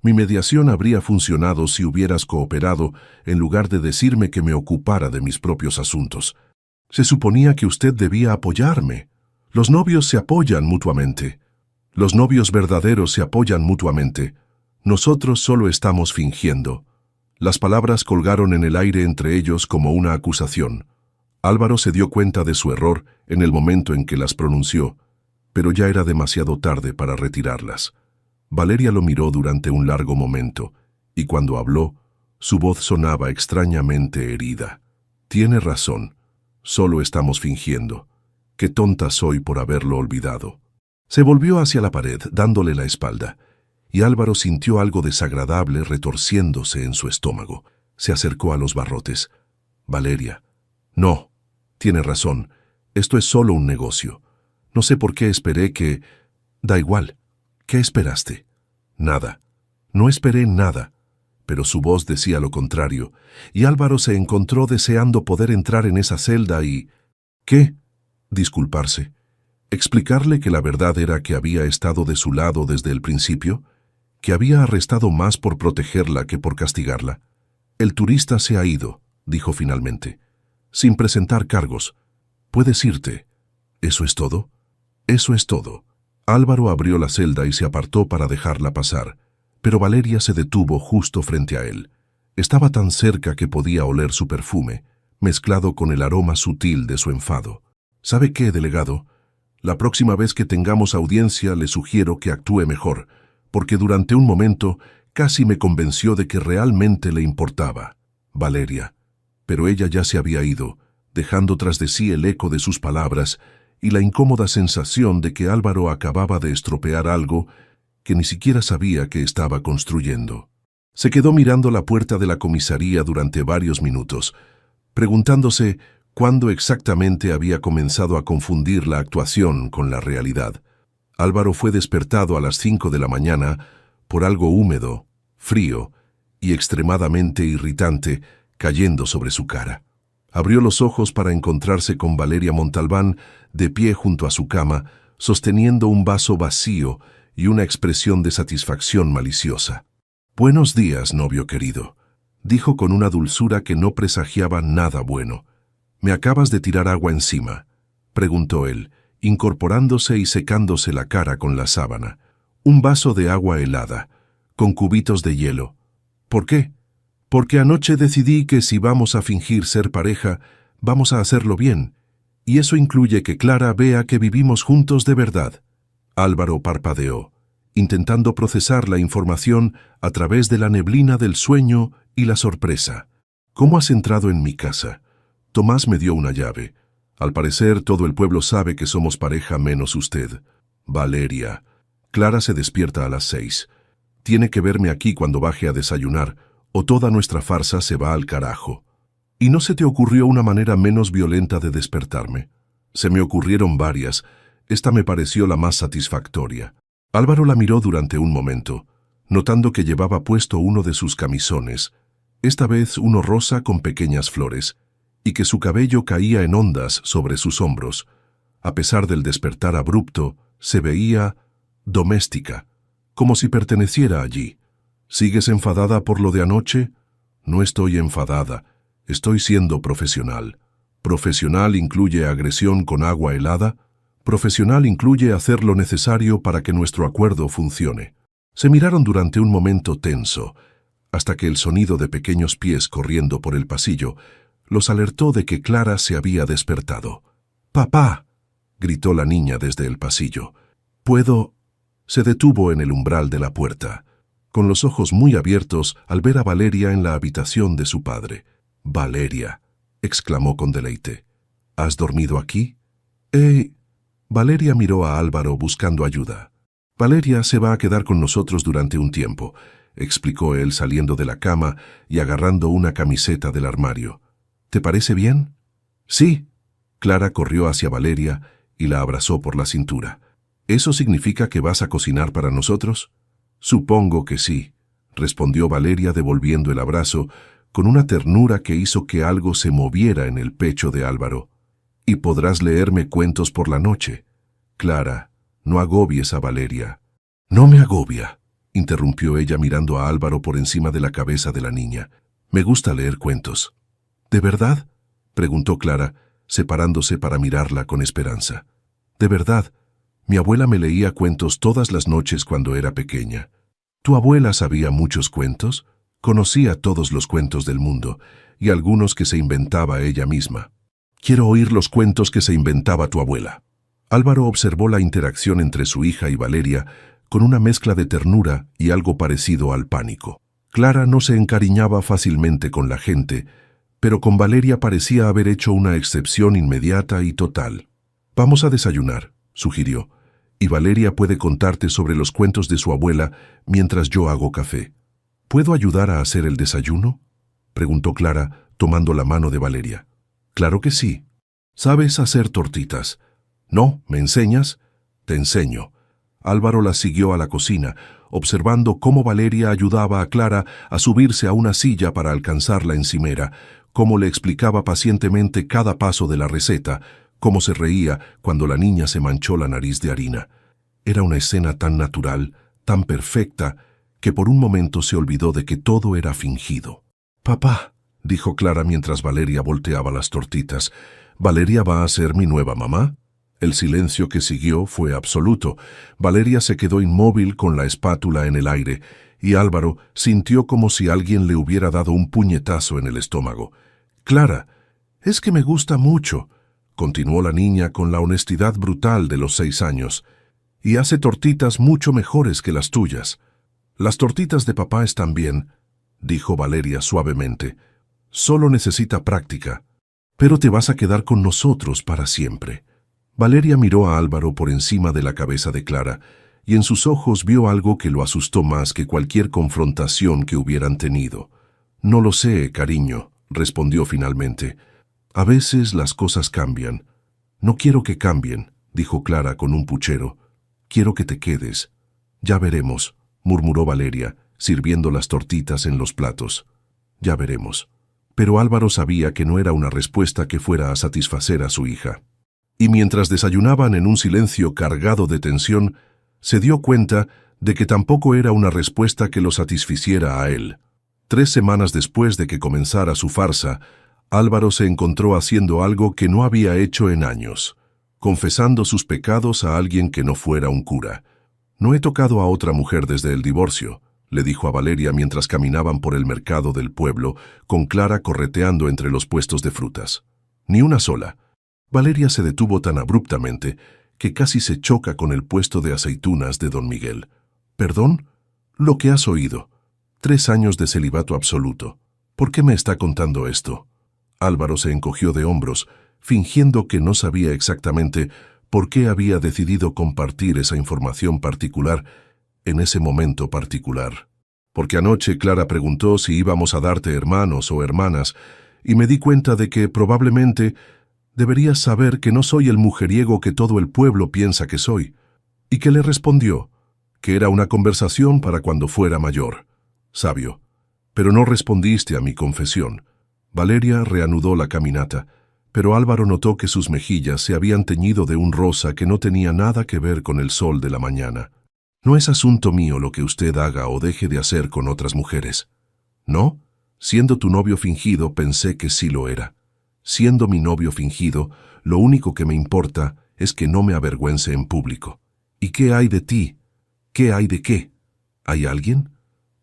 Mi mediación habría funcionado si hubieras cooperado en lugar de decirme que me ocupara de mis propios asuntos. Se suponía que usted debía apoyarme. Los novios se apoyan mutuamente. Los novios verdaderos se apoyan mutuamente. Nosotros solo estamos fingiendo. Las palabras colgaron en el aire entre ellos como una acusación. Álvaro se dio cuenta de su error en el momento en que las pronunció, pero ya era demasiado tarde para retirarlas. Valeria lo miró durante un largo momento, y cuando habló, su voz sonaba extrañamente herida. Tiene razón. Solo estamos fingiendo. Qué tonta soy por haberlo olvidado. Se volvió hacia la pared, dándole la espalda, y Álvaro sintió algo desagradable retorciéndose en su estómago. Se acercó a los barrotes. Valeria. No, tiene razón. Esto es solo un negocio. No sé por qué esperé que... Da igual. ¿Qué esperaste? Nada. No esperé nada. Pero su voz decía lo contrario, y Álvaro se encontró deseando poder entrar en esa celda y... ¿Qué? Disculparse. Explicarle que la verdad era que había estado de su lado desde el principio, que había arrestado más por protegerla que por castigarla. El turista se ha ido, dijo finalmente, sin presentar cargos. Puedes irte. ¿Eso es todo? Eso es todo. Álvaro abrió la celda y se apartó para dejarla pasar. Pero Valeria se detuvo justo frente a él. Estaba tan cerca que podía oler su perfume, mezclado con el aroma sutil de su enfado. ¿Sabe qué, delegado? La próxima vez que tengamos audiencia le sugiero que actúe mejor, porque durante un momento Casi me convenció de que realmente le importaba. Valeria. Pero ella ya se había ido, dejando tras de sí el eco de sus palabras y la incómoda sensación de que Álvaro acababa de estropear algo que ni siquiera sabía que estaba construyendo. Se quedó mirando la puerta de la comisaría durante varios minutos, preguntándose cuándo exactamente había comenzado a confundir la actuación con la realidad. Álvaro fue despertado a las 5 de la mañana por algo húmedo, frío y extremadamente irritante cayendo sobre su cara. Abrió los ojos para encontrarse con Valeria Montalbán de pie junto a su cama, sosteniendo un vaso vacío y una expresión de satisfacción maliciosa. «Buenos días, novio querido», dijo con una dulzura que no presagiaba nada bueno. «¿Me acabas de tirar agua encima?», preguntó él, incorporándose y secándose la cara con la sábana. «Un vaso de agua helada, con cubitos de hielo. ¿Por qué?». «Porque anoche decidí que si vamos a fingir ser pareja, vamos a hacerlo bien, y eso incluye que Clara vea que vivimos juntos de verdad». Álvaro parpadeó, intentando procesar la información a través de la neblina del sueño y la sorpresa. «¿Cómo has entrado en mi casa?». «Tomás me dio una llave. Al parecer todo el pueblo sabe que somos pareja menos usted». «Valeria». «Clara se despierta a las 6. Tiene que verme aquí cuando baje a desayunar, o toda nuestra farsa se va al carajo». «¿Y no se te ocurrió una manera menos violenta de despertarme?». «Se me ocurrieron varias. Esta me pareció la más satisfactoria». Álvaro la miró durante un momento, notando que llevaba puesto uno de sus camisones, esta vez uno rosa con pequeñas flores, y que su cabello caía en ondas sobre sus hombros. A pesar del despertar abrupto, se veía doméstica, como si perteneciera allí. «¿Sigues enfadada por lo de anoche?». «No estoy enfadada, estoy siendo profesional». «¿Profesional incluye agresión con agua helada?». «Profesional incluye hacer lo necesario para que nuestro acuerdo funcione». Se miraron durante un momento tenso, hasta que el sonido de pequeños pies corriendo por el pasillo los alertó de que Clara se había despertado. «¡Papá!», gritó la niña desde el pasillo. «¿Puedo?». Se detuvo en el umbral de la puerta, con los ojos muy abiertos al ver a Valeria en la habitación de su padre. «Valeria», exclamó con deleite. «¿Has dormido aquí?». Valeria miró a Álvaro buscando ayuda. «Valeria se va a quedar con nosotros durante un tiempo», explicó él saliendo de la cama y agarrando una camiseta del armario. «¿Te parece bien?». «Sí». Clara corrió hacia Valeria y la abrazó por la cintura. «¿Eso significa que vas a cocinar para nosotros?». «Supongo que sí», respondió Valeria devolviendo el abrazo con una ternura que hizo que algo se moviera en el pecho de Álvaro. «Y podrás leerme cuentos por la noche». «Clara, no agobies a Valeria». «No me agobia», interrumpió ella mirando a Álvaro por encima de la cabeza de la niña. «Me gusta leer cuentos». «¿De verdad?», preguntó Clara, separándose para mirarla con esperanza. «De verdad. Mi abuela me leía cuentos todas las noches cuando era pequeña». «¿Tu abuela sabía muchos cuentos?». «Conocía todos los cuentos del mundo, y algunos que se inventaba ella misma». «Quiero oír los cuentos que se inventaba tu abuela». Álvaro observó la interacción entre su hija y Valeria con una mezcla de ternura y algo parecido al pánico. Clara no se encariñaba fácilmente con la gente, pero con Valeria parecía haber hecho una excepción inmediata y total. «Vamos a desayunar», sugirió, «y Valeria puede contarte sobre los cuentos de su abuela mientras yo hago café». «¿Puedo ayudar a hacer el desayuno?», preguntó Clara, tomando la mano de Valeria. «Claro que sí». «¿Sabes hacer tortitas?». «No, ¿me enseñas?». «Te enseño». Álvaro la siguió a la cocina, observando cómo Valeria ayudaba a Clara a subirse a una silla para alcanzar la encimera, cómo le explicaba pacientemente cada paso de la receta, cómo se reía cuando la niña se manchó la nariz de harina. Era una escena tan natural, tan perfecta, que por un momento se olvidó de que todo era fingido. «Papá», dijo Clara mientras Valeria volteaba las tortitas, «¿Valeria va a ser mi nueva mamá?». El silencio que siguió fue absoluto. Valeria se quedó inmóvil con la espátula en el aire, y Álvaro sintió como si alguien le hubiera dado un puñetazo en el estómago. «Clara, es que me gusta mucho», continuó la niña con la honestidad brutal de los 6 años, «y hace tortitas mucho mejores que las tuyas». Las tortitas de papá están bien, dijo Valeria suavemente. Solo necesita práctica. Pero te vas a quedar con nosotros para siempre. Valeria miró a Álvaro por encima de la cabeza de Clara, y en sus ojos vio algo que lo asustó más que cualquier confrontación que hubieran tenido. No lo sé, cariño, respondió finalmente. A veces las cosas cambian. No quiero que cambien, dijo Clara con un puchero. Quiero que te quedes. Ya veremos, murmuró Valeria, sirviendo las tortitas en los platos. Ya veremos. Pero Álvaro sabía que no era una respuesta que fuera a satisfacer a su hija. Y mientras desayunaban en un silencio cargado de tensión, se dio cuenta de que tampoco era una respuesta que lo satisficiera a él. 3 semanas después de que comenzara su farsa, Álvaro se encontró haciendo algo que no había hecho en años, confesando sus pecados a alguien que no fuera un cura. No he tocado a otra mujer desde el divorcio, le dijo a Valeria mientras caminaban por el mercado del pueblo, con Clara correteando entre los puestos de frutas. Ni una sola. Valeria se detuvo tan abruptamente que casi se choca con el puesto de aceitunas de don Miguel. ¿Perdón? Lo que has oído. 3 años de celibato absoluto. ¿Por qué me está contando esto? Álvaro se encogió de hombros, fingiendo que no sabía exactamente por qué había decidido compartir esa información particular en ese momento particular. Porque anoche Clara preguntó si íbamos a darte hermanos o hermanas, y me di cuenta de que probablemente deberías saber que no soy el mujeriego que todo el pueblo piensa que soy. ¿Y qué le respondió? Que era una conversación para cuando fuera mayor. Sabio. Pero no respondiste a mi confesión. Valeria reanudó la caminata, pero Álvaro notó que sus mejillas se habían teñido de un rosa que no tenía nada que ver con el sol de la mañana. No es asunto mío lo que usted haga o deje de hacer con otras mujeres. ¿No? Siendo tu novio fingido, pensé que sí lo era. Siendo mi novio fingido, lo único que me importa es que no me avergüence en público. ¿Y qué hay de ti? ¿Qué hay de qué? ¿Hay alguien?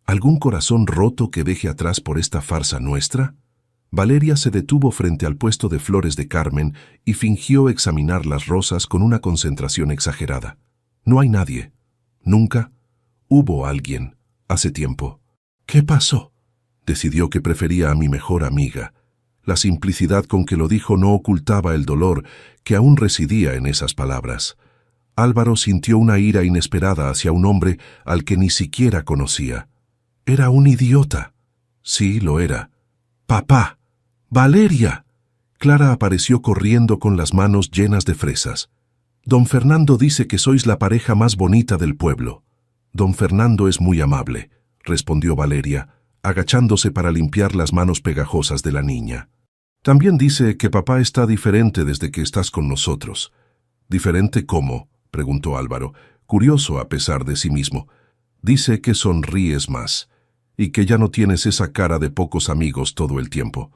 ¿Algún corazón roto que deje atrás por esta farsa nuestra? Valeria se detuvo frente al puesto de flores de Carmen y fingió examinar las rosas con una concentración exagerada. No hay nadie. Nunca. Hubo alguien. Hace tiempo. ¿Qué pasó? Decidió que prefería a mi mejor amiga. La simplicidad con que lo dijo no ocultaba el dolor que aún residía en esas palabras. Álvaro sintió una ira inesperada hacia un hombre al que ni siquiera conocía. Era un idiota. Sí, lo era. ¡Papá! ¡Valeria! Clara apareció corriendo con las manos llenas de fresas. Don Fernando dice que sois la pareja más bonita del pueblo. Don Fernando es muy amable, respondió Valeria, agachándose para limpiar las manos pegajosas de la niña. También dice que papá está diferente desde que estás con nosotros. ¿Diferente cómo?, preguntó Álvaro, curioso a pesar de sí mismo. Dice que sonríes más, y que ya no tienes esa cara de pocos amigos todo el tiempo.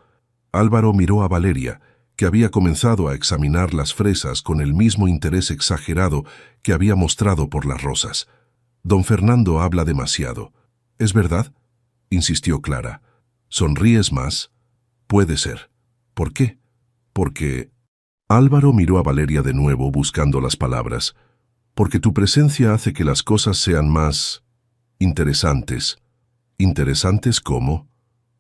Álvaro miró a Valeria, que había comenzado a examinar las fresas con el mismo interés exagerado que había mostrado por las rosas. Don Fernando habla demasiado. ¿Es verdad?, insistió Clara. ¿Sonríes más? Puede ser. ¿Por qué? Porque... Álvaro miró a Valeria de nuevo buscando las palabras. Porque tu presencia hace que las cosas sean más... interesantes. ¿Interesantes cómo?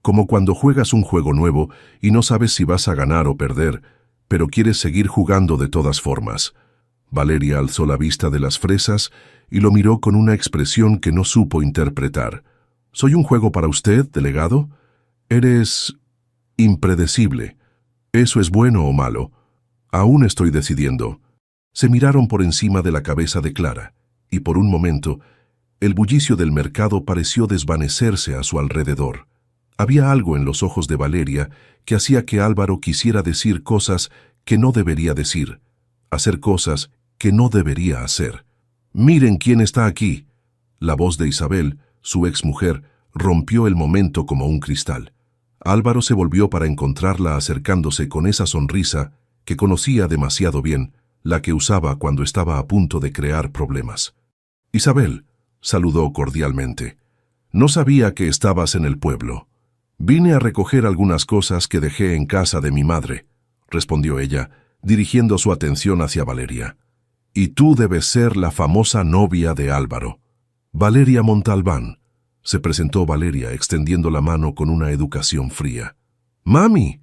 Como cuando juegas un juego nuevo y no sabes si vas a ganar o perder, pero quieres seguir jugando de todas formas. Valeria alzó la vista de las fresas y lo miró con una expresión que no supo interpretar. ¿Soy un juego para usted, delegado? Eres... impredecible. ¿Eso es bueno o malo? Aún estoy decidiendo. Se miraron por encima de la cabeza de Clara, y por un momento, el bullicio del mercado pareció desvanecerse a su alrededor. Había algo en los ojos de Valeria que hacía que Álvaro quisiera decir cosas que no debería decir, hacer cosas que no debería hacer. «Miren quién está aquí». La voz de Isabel, su exmujer, rompió el momento como un cristal. Álvaro se volvió para encontrarla acercándose con esa sonrisa que conocía demasiado bien, la que usaba cuando estaba a punto de crear problemas. «Isabel», saludó cordialmente, «no sabía que estabas en el pueblo». «Vine a recoger algunas cosas que dejé en casa de mi madre», respondió ella, dirigiendo su atención hacia Valeria. «Y tú debes ser la famosa novia de Álvaro». «Valeria Montalbán», Se presentó Valeria, extendiendo la mano con una educación fría. ¡Mami!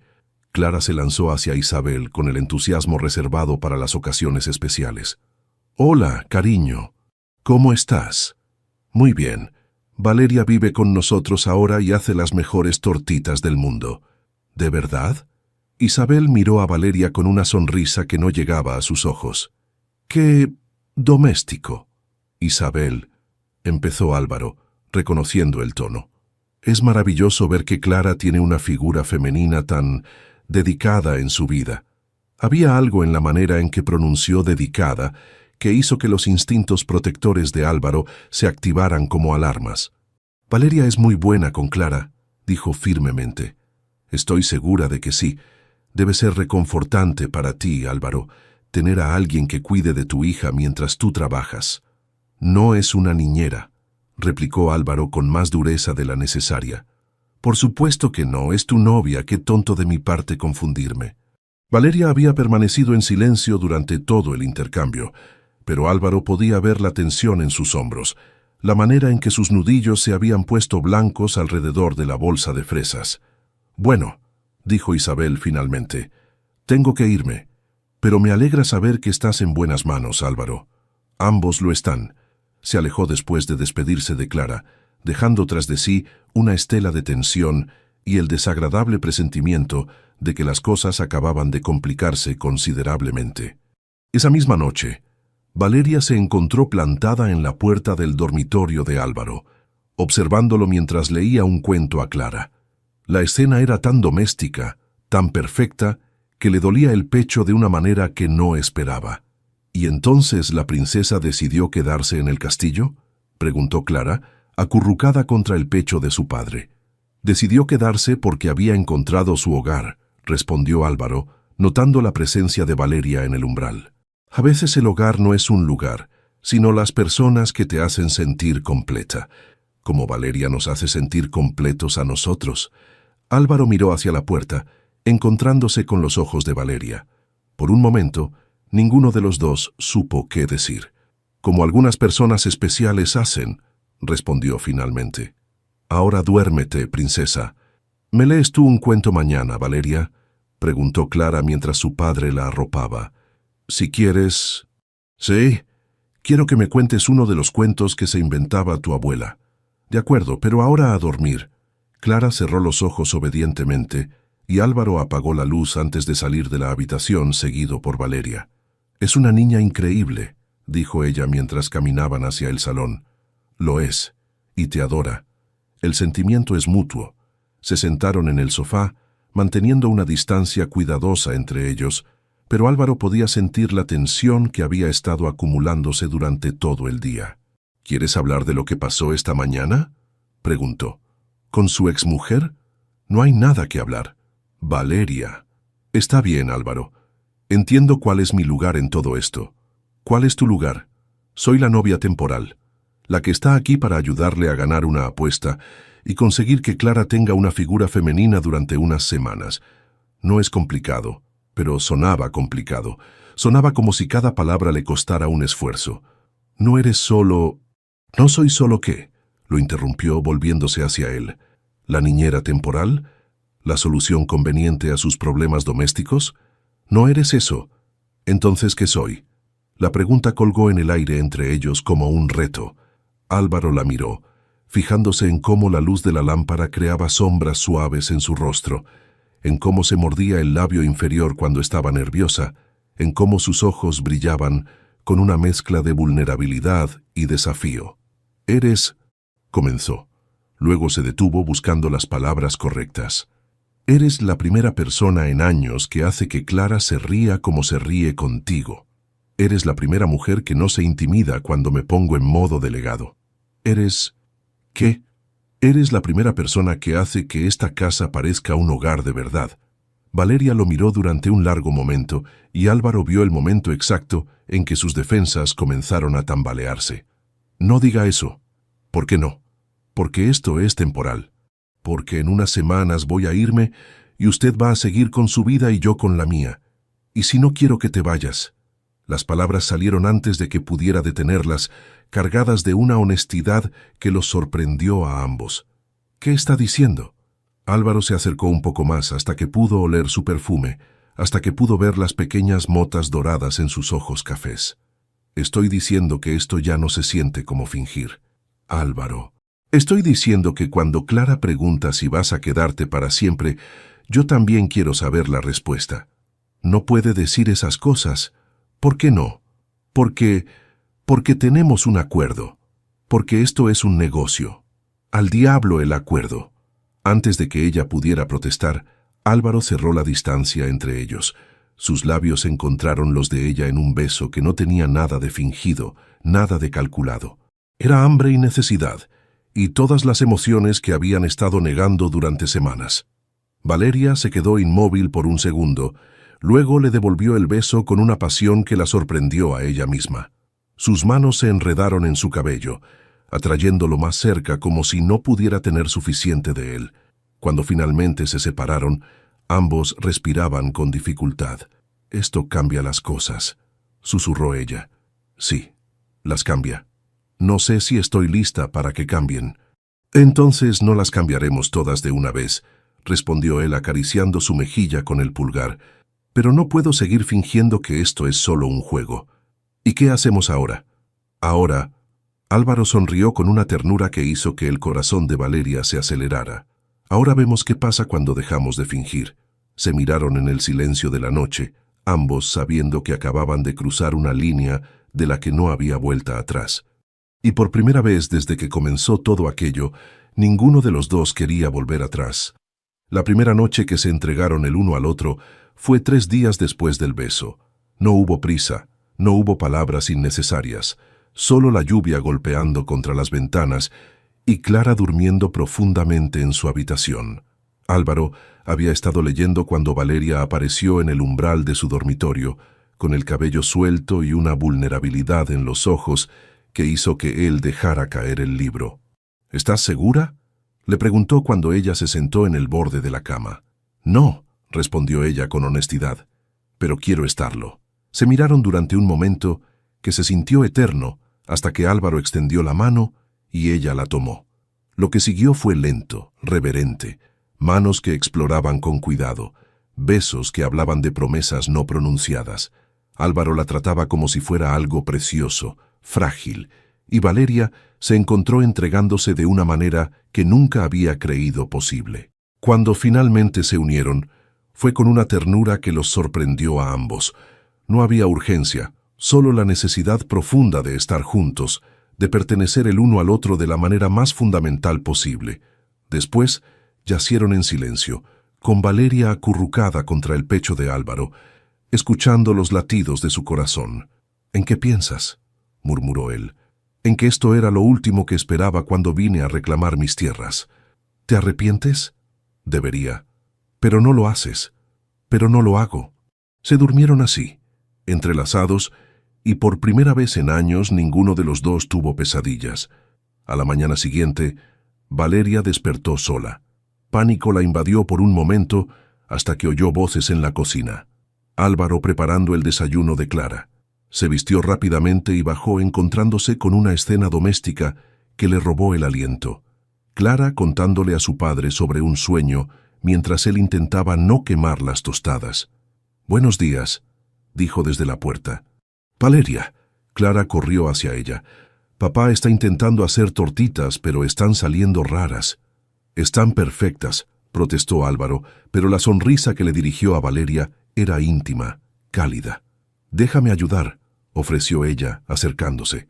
Clara se lanzó hacia Isabel con el entusiasmo reservado para las ocasiones especiales. «Hola, cariño. ¿Cómo estás?» «Muy bien. Valeria vive con nosotros ahora y hace las mejores tortitas del mundo». «¿De verdad?» Isabel miró a Valeria con una sonrisa que no llegaba a sus ojos. «¡Qué doméstico!» «Isabel», empezó Álvaro, reconociendo el tono. «Es maravilloso ver que Clara tiene una figura femenina tan dedicada en su vida». Había algo en la manera en que pronunció dedicada que hizo que los instintos protectores de Álvaro se activaran como alarmas. «Valeria es muy buena con Clara», dijo firmemente. «Estoy segura de que sí. Debe ser reconfortante para ti, Álvaro, tener a alguien que cuide de tu hija mientras tú trabajas». «No es una niñera», replicó Álvaro con más dureza de la necesaria. «Por supuesto que no, es tu novia, qué tonto de mi parte confundirme». Valeria había permanecido en silencio durante todo el intercambio, pero Álvaro podía ver la tensión en sus hombros, la manera en que sus nudillos se habían puesto blancos alrededor de la bolsa de fresas. «Bueno», dijo Isabel finalmente, «tengo que irme, pero me alegra saber que estás en buenas manos, Álvaro». «Ambos lo están». Se alejó después de despedirse de Clara, dejando tras de sí una estela de tensión y el desagradable presentimiento de que las cosas acababan de complicarse considerablemente. Esa misma noche, Valeria se encontró plantada en la puerta del dormitorio de Álvaro, observándolo mientras leía un cuento a Clara. La escena era tan doméstica, tan perfecta, que le dolía el pecho de una manera que no esperaba. «¿Y entonces la princesa decidió quedarse en el castillo?», preguntó Clara, acurrucada contra el pecho de su padre. «Decidió quedarse porque había encontrado su hogar», respondió Álvaro, notando la presencia de Valeria en el umbral. «A veces el hogar no es un lugar, sino las personas que te hacen sentir completa, como Valeria nos hace sentir completos a nosotros». Álvaro miró hacia la puerta, encontrándose con los ojos de Valeria. Por un momento, ninguno de los dos supo qué decir. «Como algunas personas especiales hacen», respondió finalmente. «Ahora duérmete, princesa». «¿Me lees tú un cuento mañana, Valeria?», preguntó Clara mientras su padre la arropaba. «Si quieres...» «Sí, quiero que me cuentes uno de los cuentos que se inventaba tu abuela». «De acuerdo, pero ahora a dormir». Clara cerró los ojos obedientemente y Álvaro apagó la luz antes de salir de la habitación seguido por Valeria. «Es una niña increíble», dijo ella mientras caminaban hacia el salón. «Lo es, y te adora. El sentimiento es mutuo». Se sentaron en el sofá, manteniendo una distancia cuidadosa entre ellos, pero Álvaro podía sentir la tensión que había estado acumulándose durante todo el día. «¿Quieres hablar de lo que pasó esta mañana?», preguntó. «¿Con su exmujer? No hay nada que hablar». «Valeria». «Está bien, Álvaro. Entiendo cuál es mi lugar en todo esto». «¿Cuál es tu lugar?» «Soy la novia temporal, la que está aquí para ayudarle a ganar una apuesta y conseguir que Clara tenga una figura femenina durante unas semanas. No es complicado, pero sonaba complicado. Sonaba como si cada palabra le costara un esfuerzo. «No eres solo...» «¿No soy solo qué?», lo interrumpió volviéndose hacia él. «¿La niñera temporal? ¿La solución conveniente a sus problemas domésticos? ¿No eres eso? Entonces, ¿qué soy?». La pregunta colgó en el aire entre ellos como un reto. Álvaro la miró, fijándose en cómo la luz de la lámpara creaba sombras suaves en su rostro, en cómo se mordía el labio inferior cuando estaba nerviosa, en cómo sus ojos brillaban con una mezcla de vulnerabilidad y desafío. «Eres...», comenzó. Luego se detuvo buscando las palabras correctas. «Eres la primera persona en años que hace que Clara se ría como se ríe contigo. Eres la primera mujer que no se intimida cuando me pongo en modo delegado. Eres... ¿qué? Eres la primera persona que hace que esta casa parezca un hogar de verdad». Valeria lo miró durante un largo momento y Álvaro vio el momento exacto en que sus defensas comenzaron a tambalearse. «No diga eso». «¿Por qué no?». «Porque esto es temporal. Porque en unas semanas voy a irme y usted va a seguir con su vida y yo con la mía. Y si no quiero que te vayas». Las palabras salieron antes de que pudiera detenerlas, cargadas de una honestidad que los sorprendió a ambos. ¿Qué está diciendo? Álvaro se acercó un poco más hasta que pudo oler su perfume, hasta que pudo ver las pequeñas motas doradas en sus ojos cafés. Estoy diciendo que esto ya no se siente como fingir. Álvaro, estoy diciendo que cuando Clara pregunta si vas a quedarte para siempre, yo también quiero saber la respuesta. No puede decir esas cosas. ¿Por qué no? Porque tenemos un acuerdo. Porque esto es un negocio. Al diablo el acuerdo. Antes de que ella pudiera protestar, Álvaro cerró la distancia entre ellos. Sus labios encontraron los de ella en un beso que no tenía nada de fingido, nada de calculado. Era hambre y necesidad, y todas las emociones que habían estado negando durante semanas. Valeria se quedó inmóvil por un segundo, luego le devolvió el beso con una pasión que la sorprendió a ella misma. Sus manos se enredaron en su cabello, atrayéndolo más cerca como si no pudiera tener suficiente de él. Cuando finalmente se separaron, ambos respiraban con dificultad. «Esto cambia las cosas», susurró ella. «Sí, las cambia. No sé si estoy lista para que cambien». «Entonces no las cambiaremos todas de una vez», respondió él acariciando su mejilla con el pulgar. «Pero no puedo seguir fingiendo que esto es solo un juego. ¿Y qué hacemos ahora?» «Ahora...» Álvaro sonrió con una ternura que hizo que el corazón de Valeria se acelerara. «Ahora vemos qué pasa cuando dejamos de fingir». Se miraron en el silencio de la noche, ambos sabiendo que acababan de cruzar una línea de la que no había vuelta atrás. Y por primera vez desde que comenzó todo aquello, ninguno de los dos quería volver atrás. La primera noche que se entregaron el uno al otro fue 3 días después del beso. No hubo prisa, no hubo palabras innecesarias, solo la lluvia golpeando contra las ventanas y Clara durmiendo profundamente en su habitación. Álvaro había estado leyendo cuando Valeria apareció en el umbral de su dormitorio, con el cabello suelto y una vulnerabilidad en los ojos que hizo que él dejara caer el libro. «¿Estás segura?», le preguntó cuando ella se sentó en el borde de la cama. «No», respondió ella con honestidad, «pero quiero estarlo». Se miraron durante un momento que se sintió eterno, hasta que Álvaro extendió la mano y ella la tomó. Lo que siguió fue lento, reverente, manos que exploraban con cuidado, besos que hablaban de promesas no pronunciadas. Álvaro la trataba como si fuera algo precioso, frágil, y Valeria se encontró entregándose de una manera que nunca había creído posible. Cuando finalmente se unieron, fue con una ternura que los sorprendió a ambos. No había urgencia, solo la necesidad profunda de estar juntos, de pertenecer el uno al otro de la manera más fundamental posible. Después, yacieron en silencio, con Valeria acurrucada contra el pecho de Álvaro, escuchando los latidos de su corazón. «¿En qué piensas?», murmuró él. «En que esto era lo último que esperaba cuando vine a reclamar mis tierras. ¿Te arrepientes?». «Debería. Pero no lo haces. Pero no lo hago». Se durmieron así, entrelazados, y por primera vez en años ninguno de los dos tuvo pesadillas. A la mañana siguiente, Valeria despertó sola. Pánico la invadió por un momento hasta que oyó voces en la cocina. Álvaro preparando el desayuno de Clara. Se vistió rápidamente y bajó encontrándose con una escena doméstica que le robó el aliento. Clara contándole a su padre sobre un sueño mientras él intentaba no quemar las tostadas. «Buenos días», dijo desde la puerta. «Valeria». Clara corrió hacia ella. «Papá está intentando hacer tortitas, pero están saliendo raras». «Están perfectas», protestó Álvaro, pero la sonrisa que le dirigió a Valeria era íntima, cálida. «Déjame ayudar», ofreció ella, acercándose.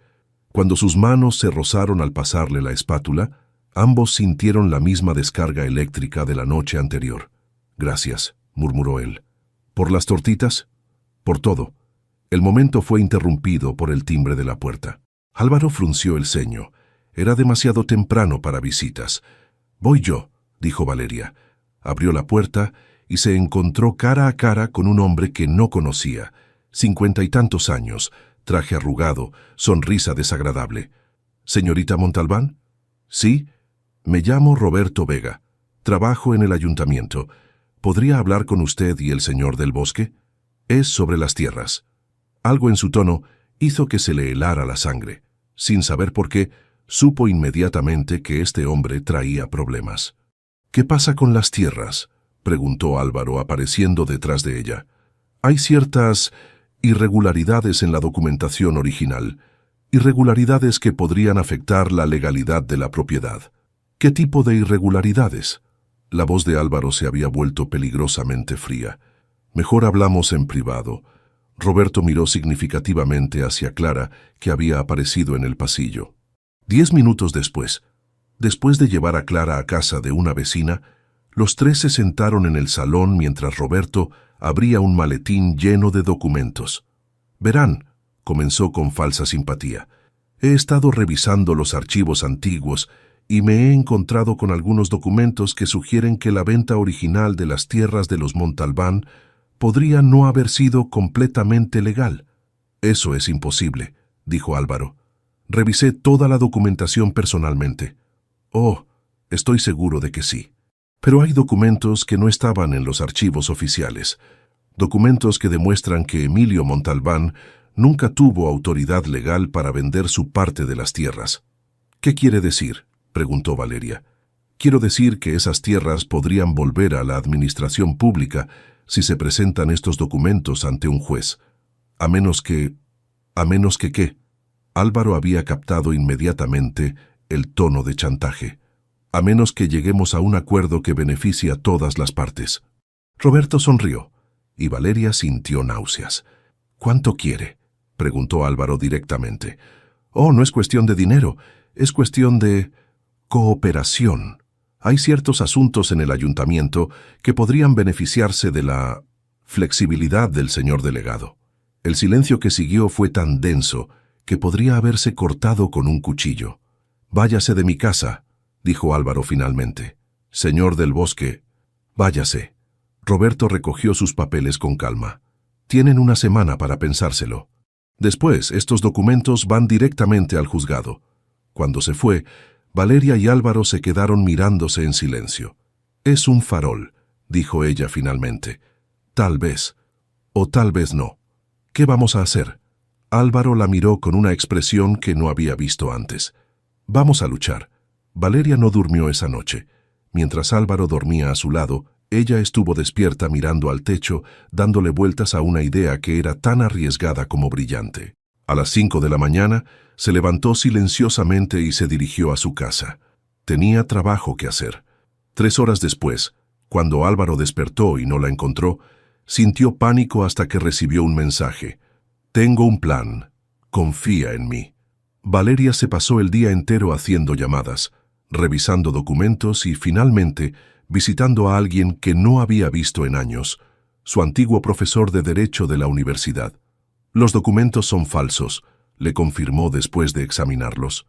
Cuando sus manos se rozaron al pasarle la espátula, ambos sintieron la misma descarga eléctrica de la noche anterior. «Gracias», murmuró él. «¿Por las tortitas?» «Por todo». El momento fue interrumpido por el timbre de la puerta. Álvaro frunció el ceño. Era demasiado temprano para visitas. «Voy yo», dijo Valeria. Abrió la puerta y se encontró cara a cara con un hombre que no conocía. 50 y tantos años, traje arrugado, sonrisa desagradable. «¿Señorita Montalbán?» «Sí, me llamo Roberto Vega. Trabajo en el ayuntamiento. ¿Podría hablar con usted y el señor del bosque?» «Es sobre las tierras». Algo en su tono hizo que se le helara la sangre. Sin saber por qué, supo inmediatamente que este hombre traía problemas. «¿Qué pasa con las tierras?», preguntó Álvaro, apareciendo detrás de ella. «Hay ciertas irregularidades en la documentación original, irregularidades que podrían afectar la legalidad de la propiedad». «¿Qué tipo de irregularidades?». La voz de Álvaro se había vuelto peligrosamente fría. «Mejor hablamos en privado». Roberto miró significativamente hacia Clara, que había aparecido en el pasillo. 10 minutos después de llevar a Clara a casa de una vecina, los tres se sentaron en el salón mientras Roberto abría un maletín lleno de documentos. «Verán», comenzó con falsa simpatía, «he estado revisando los archivos antiguos y me he encontrado con algunos documentos que sugieren que la venta original de las tierras de los Montalbán podría no haber sido completamente legal». «Eso es imposible», dijo Álvaro. «Revisé toda la documentación personalmente». «Oh, estoy seguro de que sí. Pero hay documentos que no estaban en los archivos oficiales. Documentos que demuestran que Emilio Montalbán nunca tuvo autoridad legal para vender su parte de las tierras». «¿Qué quiere decir?», preguntó Valeria. «Quiero decir que esas tierras podrían volver a la administración pública si se presentan estos documentos ante un juez. ¿A menos que qué?». Álvaro había captado inmediatamente el tono de chantaje. «A menos que lleguemos a un acuerdo que beneficie a todas las partes». Roberto sonrió, y Valeria sintió náuseas. «¿Cuánto quiere?», preguntó Álvaro directamente. «Oh, no es cuestión de dinero, es cuestión de cooperación. Hay ciertos asuntos en el ayuntamiento que podrían beneficiarse de la flexibilidad del señor delegado». El silencio que siguió fue tan denso que podría haberse cortado con un cuchillo. «Váyase de mi casa», dijo Álvaro finalmente. «Señor del Bosque, váyase». Roberto recogió sus papeles con calma. «Tienen una semana para pensárselo. Después, estos documentos van directamente al juzgado». Cuando se fue, Valeria y Álvaro se quedaron mirándose en silencio. «Es un farol», dijo ella finalmente. «Tal vez, o tal vez no. ¿Qué vamos a hacer?». Álvaro la miró con una expresión que no había visto antes. «Vamos a luchar». Valeria no durmió esa noche. Mientras Álvaro dormía a su lado, ella estuvo despierta mirando al techo, dándole vueltas a una idea que era tan arriesgada como brillante. A las 5 de la mañana, se levantó silenciosamente y se dirigió a su casa. Tenía trabajo que hacer. 3 horas después, cuando Álvaro despertó y no la encontró, sintió pánico hasta que recibió un mensaje. «Tengo un plan. Confía en mí». Valeria se pasó el día entero haciendo llamadas, revisando documentos y, finalmente, visitando a alguien que no había visto en años, su antiguo profesor de Derecho de la universidad. «Los documentos son falsos», le confirmó después de examinarlos.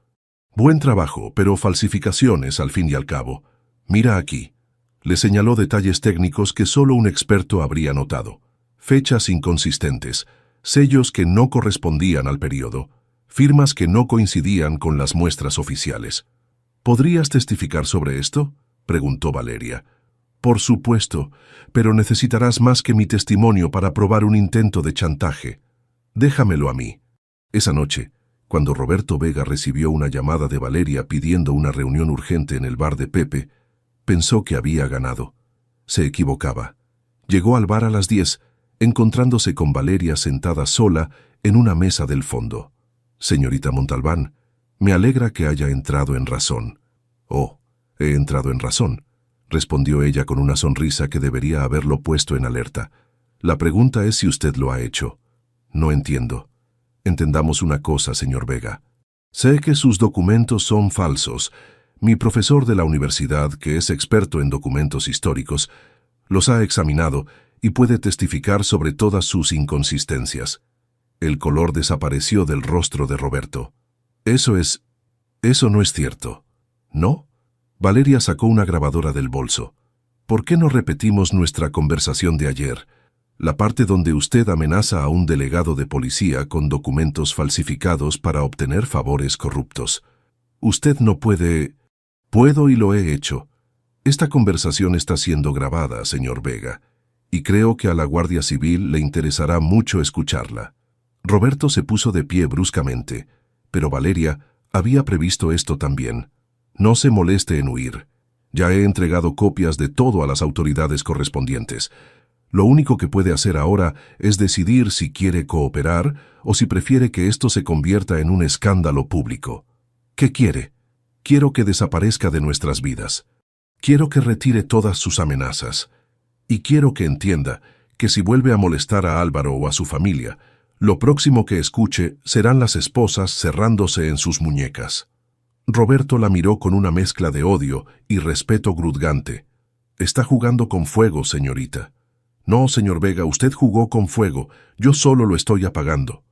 «Buen trabajo, pero falsificaciones al fin y al cabo. Mira aquí». Le señaló detalles técnicos que solo un experto habría notado. Fechas inconsistentes, sellos que no correspondían al periodo, firmas que no coincidían con las muestras oficiales. «¿Podrías testificar sobre esto?», preguntó Valeria. «Por supuesto, pero necesitarás más que mi testimonio para probar un intento de chantaje. Déjamelo a mí». Esa noche, cuando Roberto Vega recibió una llamada de Valeria pidiendo una reunión urgente en el bar de Pepe, pensó que había ganado. Se equivocaba. Llegó al bar a las 10, encontrándose con Valeria sentada sola en una mesa del fondo. «Señorita Montalbán, me alegra que haya entrado en razón». «Oh, he entrado en razón», respondió ella con una sonrisa que debería haberlo puesto en alerta. «La pregunta es si usted lo ha hecho». «No entiendo». «Entendamos una cosa, señor Vega. Sé que sus documentos son falsos. Mi profesor de la universidad, que es experto en documentos históricos, los ha examinado y puede testificar sobre todas sus inconsistencias». El color desapareció del rostro de Roberto. Eso no es cierto». «¿No?». Valeria sacó una grabadora del bolso. «¿Por qué no repetimos nuestra conversación de ayer? La parte donde usted amenaza a un delegado de policía con documentos falsificados para obtener favores corruptos. Usted no puede...». «Puedo y lo he hecho. Esta conversación está siendo grabada, señor Vega, y creo que a la Guardia Civil le interesará mucho escucharla». Roberto se puso de pie bruscamente, pero Valeria había previsto esto también. No se moleste en huir. Ya he entregado copias de todo a las autoridades correspondientes. Lo único que puede hacer ahora es decidir si quiere cooperar o si prefiere que esto se convierta en un escándalo público. ¿Qué quiere? Quiero que desaparezca de nuestras vidas. Quiero que retire todas sus amenazas. Y quiero que entienda que si vuelve a molestar a Álvaro o a su familia, lo próximo que escuche serán las esposas cerrándose en sus muñecas. Roberto la miró con una mezcla de odio y respeto grudgante. Está jugando con fuego, señorita. No, señor Vega, usted jugó con fuego. Yo solo lo estoy apagando.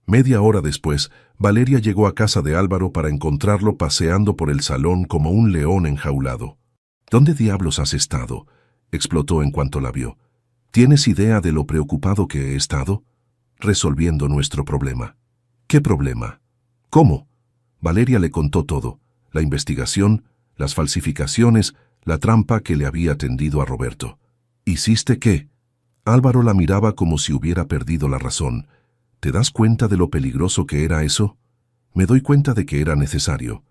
Media hora después, Valeria llegó a casa de Álvaro para encontrarlo paseando por el salón como un león enjaulado. ¿Dónde diablos has estado?, explotó en cuanto la vio. ¿Tienes idea de lo preocupado que he estado? Resolviendo nuestro problema. ¿Qué problema? ¿Cómo? Valeria le contó todo: la investigación, las falsificaciones, la trampa que le había tendido a Roberto. ¿Hiciste qué? Álvaro la miraba como si hubiera perdido la razón. ¿Te das cuenta de lo peligroso que era eso? Me doy cuenta de que era necesario.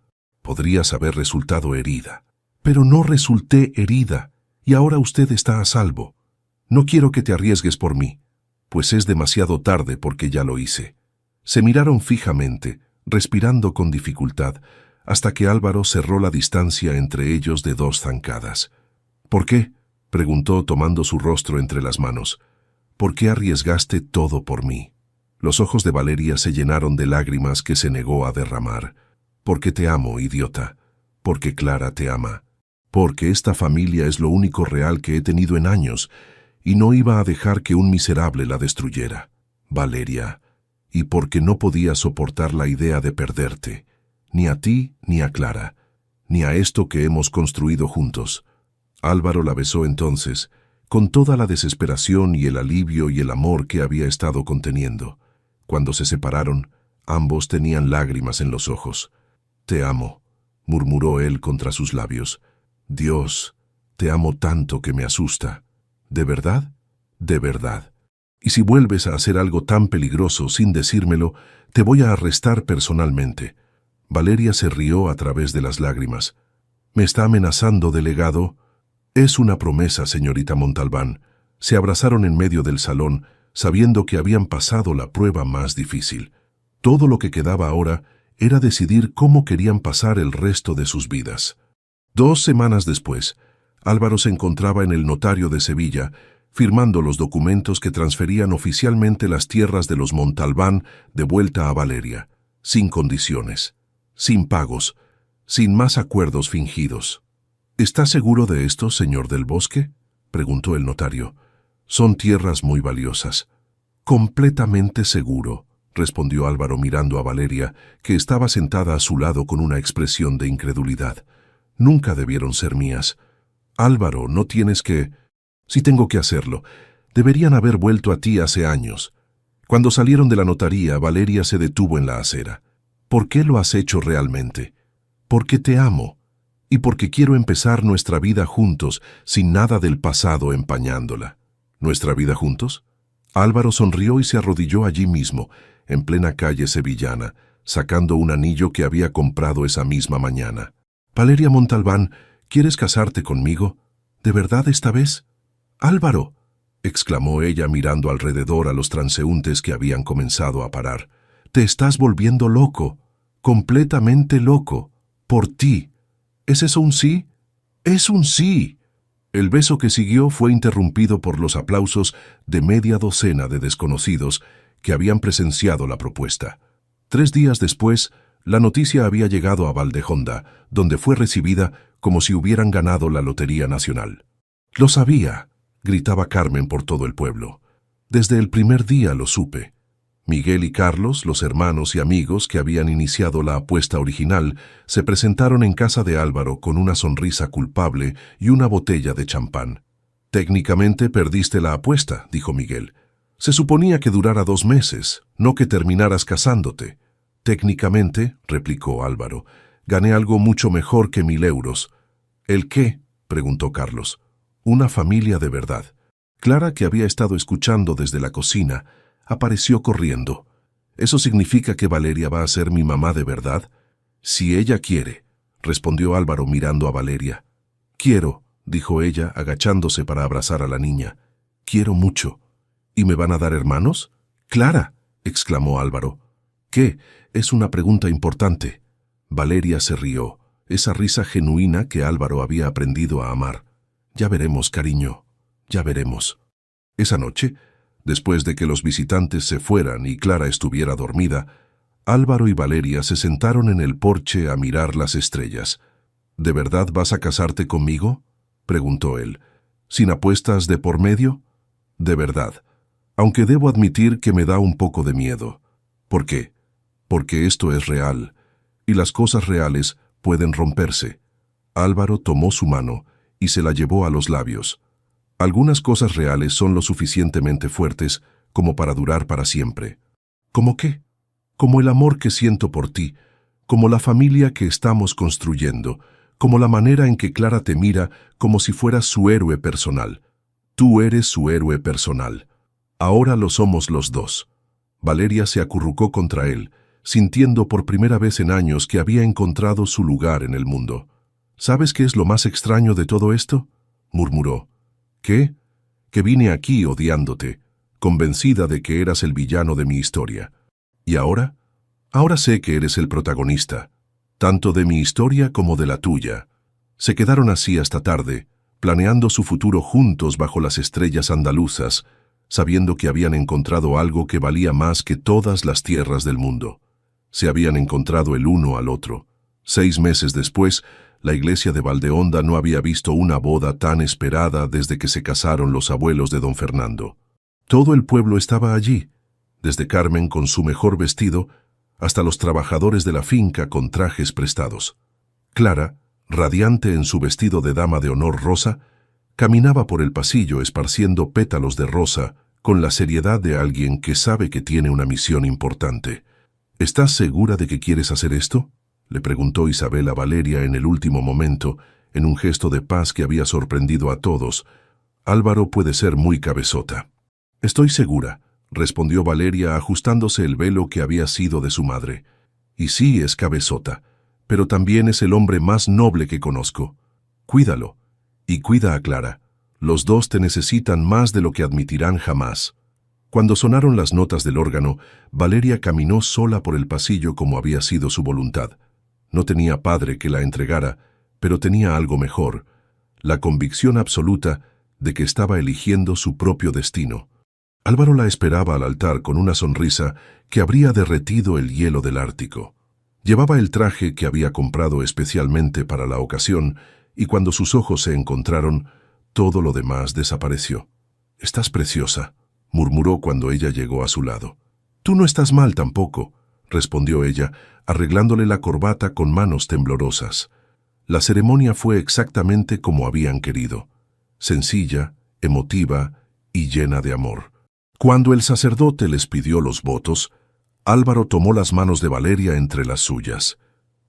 Podrías haber resultado herida. Pero no resulté herida, y ahora usted está a salvo. No quiero que te arriesgues por mí, pues es demasiado tarde porque ya lo hice. Se miraron fijamente, respirando con dificultad, hasta que Álvaro cerró la distancia entre ellos de 2 zancadas. ¿Por qué?, preguntó tomando su rostro entre las manos. ¿Por qué arriesgaste todo por mí? Los ojos de Valeria se llenaron de lágrimas que se negó a derramar. Porque te amo, idiota. Porque Clara te ama. Porque esta familia es lo único real que he tenido en años, y no iba a dejar que un miserable la destruyera. Valeria. Y porque no podía soportar la idea de perderte. Ni a ti, ni a Clara. Ni a esto que hemos construido juntos. Álvaro la besó entonces, con toda la desesperación y el alivio y el amor que había estado conteniendo. Cuando se separaron, ambos tenían lágrimas en los ojos. «Te amo», murmuró él contra sus labios. «Dios, te amo tanto que me asusta». «¿De verdad?» «De verdad. Y si vuelves a hacer algo tan peligroso sin decírmelo, te voy a arrestar personalmente». Valeria se rió a través de las lágrimas. «¿Me está amenazando, delegado?» «Es una promesa, señorita Montalbán». Se abrazaron en medio del salón, sabiendo que habían pasado la prueba más difícil. Todo lo que quedaba ahora era decidir cómo querían pasar el resto de sus vidas. 2 semanas después, Álvaro se encontraba en el notario de Sevilla, firmando los documentos que transferían oficialmente las tierras de los Montalbán de vuelta a Valeria, sin condiciones, sin pagos, sin más acuerdos fingidos. «¿Está seguro de esto, señor del Bosque?», preguntó el notario. «Son tierras muy valiosas». «Completamente seguro», respondió Álvaro mirando a Valeria, que estaba sentada a su lado con una expresión de incredulidad. «Nunca debieron ser mías». «Álvaro, no tienes que...» «Sí tengo que hacerlo. Deberían haber vuelto a ti hace años». Cuando salieron de la notaría, Valeria se detuvo en la acera. «¿Por qué lo has hecho realmente?» «Porque te amo. Y porque quiero empezar nuestra vida juntos, sin nada del pasado empañándola». «¿Nuestra vida juntos?». Álvaro sonrió y se arrodilló allí mismo, en plena calle sevillana, sacando un anillo que había comprado esa misma mañana. «Valeria Montalbán, ¿quieres casarte conmigo? ¿De verdad esta vez?» «Álvaro», exclamó ella mirando alrededor a los transeúntes que habían comenzado a parar. «Te estás volviendo loco, completamente loco, por ti. ¿Es eso un sí?». «Es un sí». El beso que siguió fue interrumpido por los aplausos de media docena de desconocidos que habían presenciado la propuesta. 3 días después, la noticia había llegado a Valdejonda, donde fue recibida como si hubieran ganado la Lotería Nacional. «Lo sabía», gritaba Carmen por todo el pueblo. «Desde el primer día lo supe». Miguel y Carlos, los hermanos y amigos que habían iniciado la apuesta original, se presentaron en casa de Álvaro con una sonrisa culpable y una botella de champán. «Técnicamente perdiste la apuesta», dijo Miguel. «Se suponía que durara 2 meses, no que terminaras casándote». «Técnicamente», replicó Álvaro, «gané algo mucho mejor que 1000 euros». «¿El qué?», preguntó Carlos. «Una familia de verdad». Clara, que había estado escuchando desde la cocina, apareció corriendo. ¿Eso significa que Valeria va a ser mi mamá de verdad? Si ella quiere, respondió Álvaro mirando a Valeria. Quiero, dijo ella, agachándose para abrazar a la niña. Quiero mucho. ¿Y me van a dar hermanos? Clara, exclamó Álvaro. ¿Qué? Es una pregunta importante. Valeria se rió, esa risa genuina que Álvaro había aprendido a amar. Ya veremos, cariño, ya veremos. Esa noche, después de que los visitantes se fueran y Clara estuviera dormida, Álvaro y Valeria se sentaron en el porche a mirar las estrellas. ¿De verdad vas a casarte conmigo?, preguntó él. ¿Sin apuestas de por medio? De verdad, aunque debo admitir que me da un poco de miedo. ¿Por qué? Porque esto es real, y las cosas reales pueden romperse. Álvaro tomó su mano y se la llevó a los labios. Algunas cosas reales son lo suficientemente fuertes como para durar para siempre. ¿Cómo qué? Como el amor que siento por ti, como la familia que estamos construyendo, como la manera en que Clara te mira como si fueras su héroe personal. Tú eres su héroe personal. Ahora lo somos los dos. Valeria se acurrucó contra él, sintiendo por primera vez en años que había encontrado su lugar en el mundo. ¿Sabes qué es lo más extraño de todo esto?, murmuró. ¿Qué? Que vine aquí odiándote, convencida de que eras el villano de mi historia. ¿Y ahora? Ahora sé que eres el protagonista, tanto de mi historia como de la tuya. Se quedaron así hasta tarde, planeando su futuro juntos bajo las estrellas andaluzas, sabiendo que habían encontrado algo que valía más que todas las tierras del mundo. Se habían encontrado el uno al otro. 6 meses después, la iglesia de Valdeonda no había visto una boda tan esperada desde que se casaron los abuelos de don Fernando. Todo el pueblo estaba allí, desde Carmen con su mejor vestido hasta los trabajadores de la finca con trajes prestados. Clara, radiante en su vestido de dama de honor rosa, caminaba por el pasillo esparciendo pétalos de rosa con la seriedad de alguien que sabe que tiene una misión importante. ¿Estás segura de que quieres hacer esto?, le preguntó Isabel a Valeria en el último momento, en un gesto de paz que había sorprendido a todos. Álvaro puede ser muy cabezota. Estoy segura, respondió Valeria ajustándose el velo que había sido de su madre. Y sí es cabezota, pero también es el hombre más noble que conozco. Cuídalo, y cuida a Clara. Los dos te necesitan más de lo que admitirán jamás. Cuando sonaron las notas del órgano, Valeria caminó sola por el pasillo como había sido su voluntad. No tenía padre que la entregara, pero tenía algo mejor, la convicción absoluta de que estaba eligiendo su propio destino. Álvaro la esperaba al altar con una sonrisa que habría derretido el hielo del Ártico. Llevaba el traje que había comprado especialmente para la ocasión, y cuando sus ojos se encontraron, todo lo demás desapareció. «Estás preciosa», murmuró cuando ella llegó a su lado. «Tú no estás mal tampoco», respondió ella, arreglándole la corbata con manos temblorosas. La ceremonia fue exactamente como habían querido, sencilla, emotiva y llena de amor. Cuando el sacerdote les pidió los votos, Álvaro tomó las manos de Valeria entre las suyas.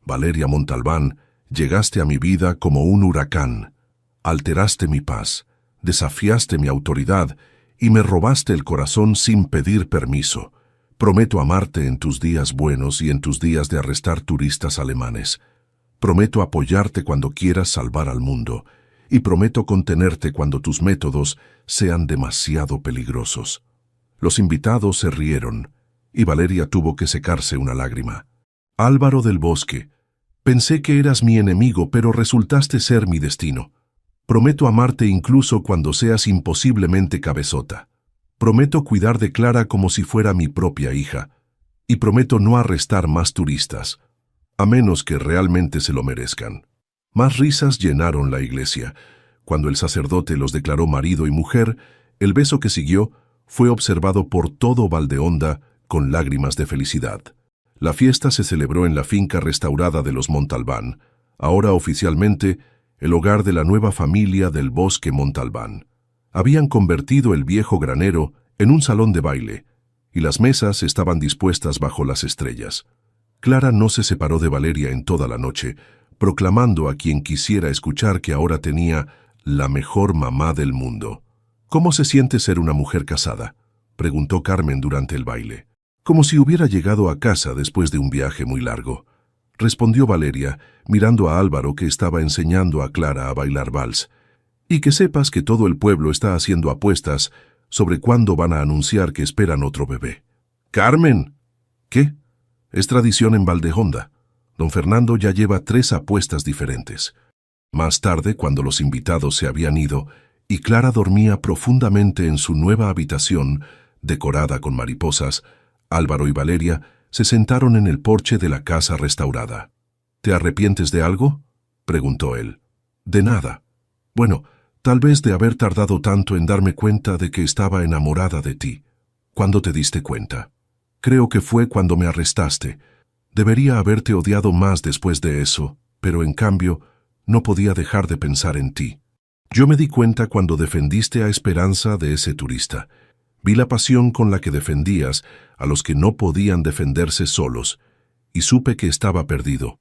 «Valeria Montalbán, llegaste a mi vida como un huracán. Alteraste mi paz, desafiaste mi autoridad y me robaste el corazón sin pedir permiso. Prometo amarte en tus días buenos y en tus días de arrestar turistas alemanes. Prometo apoyarte cuando quieras salvar al mundo, y prometo contenerte cuando tus métodos sean demasiado peligrosos». Los invitados se rieron, y Valeria tuvo que secarse una lágrima. «Álvaro del Bosque, pensé que eras mi enemigo, pero resultaste ser mi destino. Prometo amarte incluso cuando seas imposiblemente cabezota. Prometo cuidar de Clara como si fuera mi propia hija, y prometo no arrestar más turistas, a menos que realmente se lo merezcan». Más risas llenaron la iglesia. Cuando el sacerdote los declaró marido y mujer, el beso que siguió fue observado por todo Valdeonda con lágrimas de felicidad. La fiesta se celebró en la finca restaurada de los Montalbán, ahora oficialmente el hogar de la nueva familia del Bosque Montalbán. Habían convertido el viejo granero en un salón de baile, y las mesas estaban dispuestas bajo las estrellas. Clara no se separó de Valeria en toda la noche, proclamando a quien quisiera escuchar que ahora tenía la mejor mamá del mundo. «¿Cómo se siente ser una mujer casada?», preguntó Carmen durante el baile. Como si hubiera llegado a casa después de un viaje muy largo, respondió Valeria, mirando a Álvaro que estaba enseñando a Clara a bailar vals. Y que sepas que todo el pueblo está haciendo apuestas sobre cuándo van a anunciar que esperan otro bebé. ¡Carmen! ¿Qué? Es tradición en Valdejonda. Don Fernando ya lleva 3 apuestas diferentes. Más tarde, cuando los invitados se habían ido y Clara dormía profundamente en su nueva habitación, decorada con mariposas, Álvaro y Valeria se sentaron en el porche de la casa restaurada. ¿Te arrepientes de algo?, preguntó él. De nada. Bueno, tal vez de haber tardado tanto en darme cuenta de que estaba enamorada de ti. ¿Cuándo te diste cuenta? Creo que fue cuando me arrestaste. Debería haberte odiado más después de eso, pero en cambio, no podía dejar de pensar en ti. Yo me di cuenta cuando defendiste a Esperanza de ese turista. Vi la pasión con la que defendías a los que no podían defenderse solos, y supe que estaba perdido.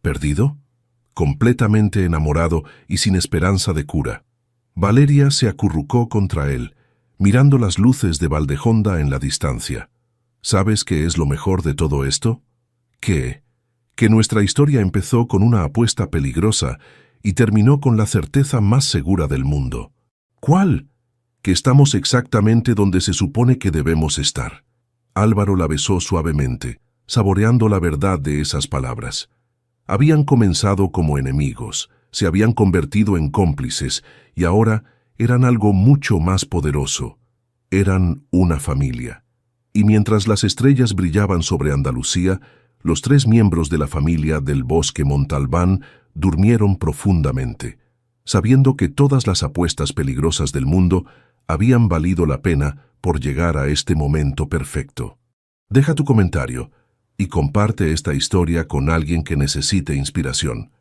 ¿Perdido? Completamente enamorado y sin esperanza de cura. Valeria se acurrucó contra él, mirando las luces de Valdejonda en la distancia. ¿Sabes qué es lo mejor de todo esto? ¿Qué? Que nuestra historia empezó con una apuesta peligrosa y terminó con la certeza más segura del mundo. ¿Cuál? Que estamos exactamente donde se supone que debemos estar. Álvaro la besó suavemente, saboreando la verdad de esas palabras. Habían comenzado como enemigos, se habían convertido en cómplices y ahora eran algo mucho más poderoso. Eran una familia. Y mientras las estrellas brillaban sobre Andalucía, los 3 miembros de la familia del Bosque Montalbán durmieron profundamente, sabiendo que todas las apuestas peligrosas del mundo habían valido la pena por llegar a este momento perfecto. Deja tu comentario y comparte esta historia con alguien que necesite inspiración.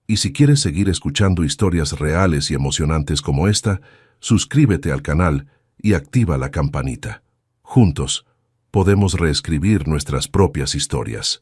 Y si quieres seguir escuchando historias reales y emocionantes como esta, suscríbete al canal y activa la campanita. Juntos, podemos reescribir nuestras propias historias.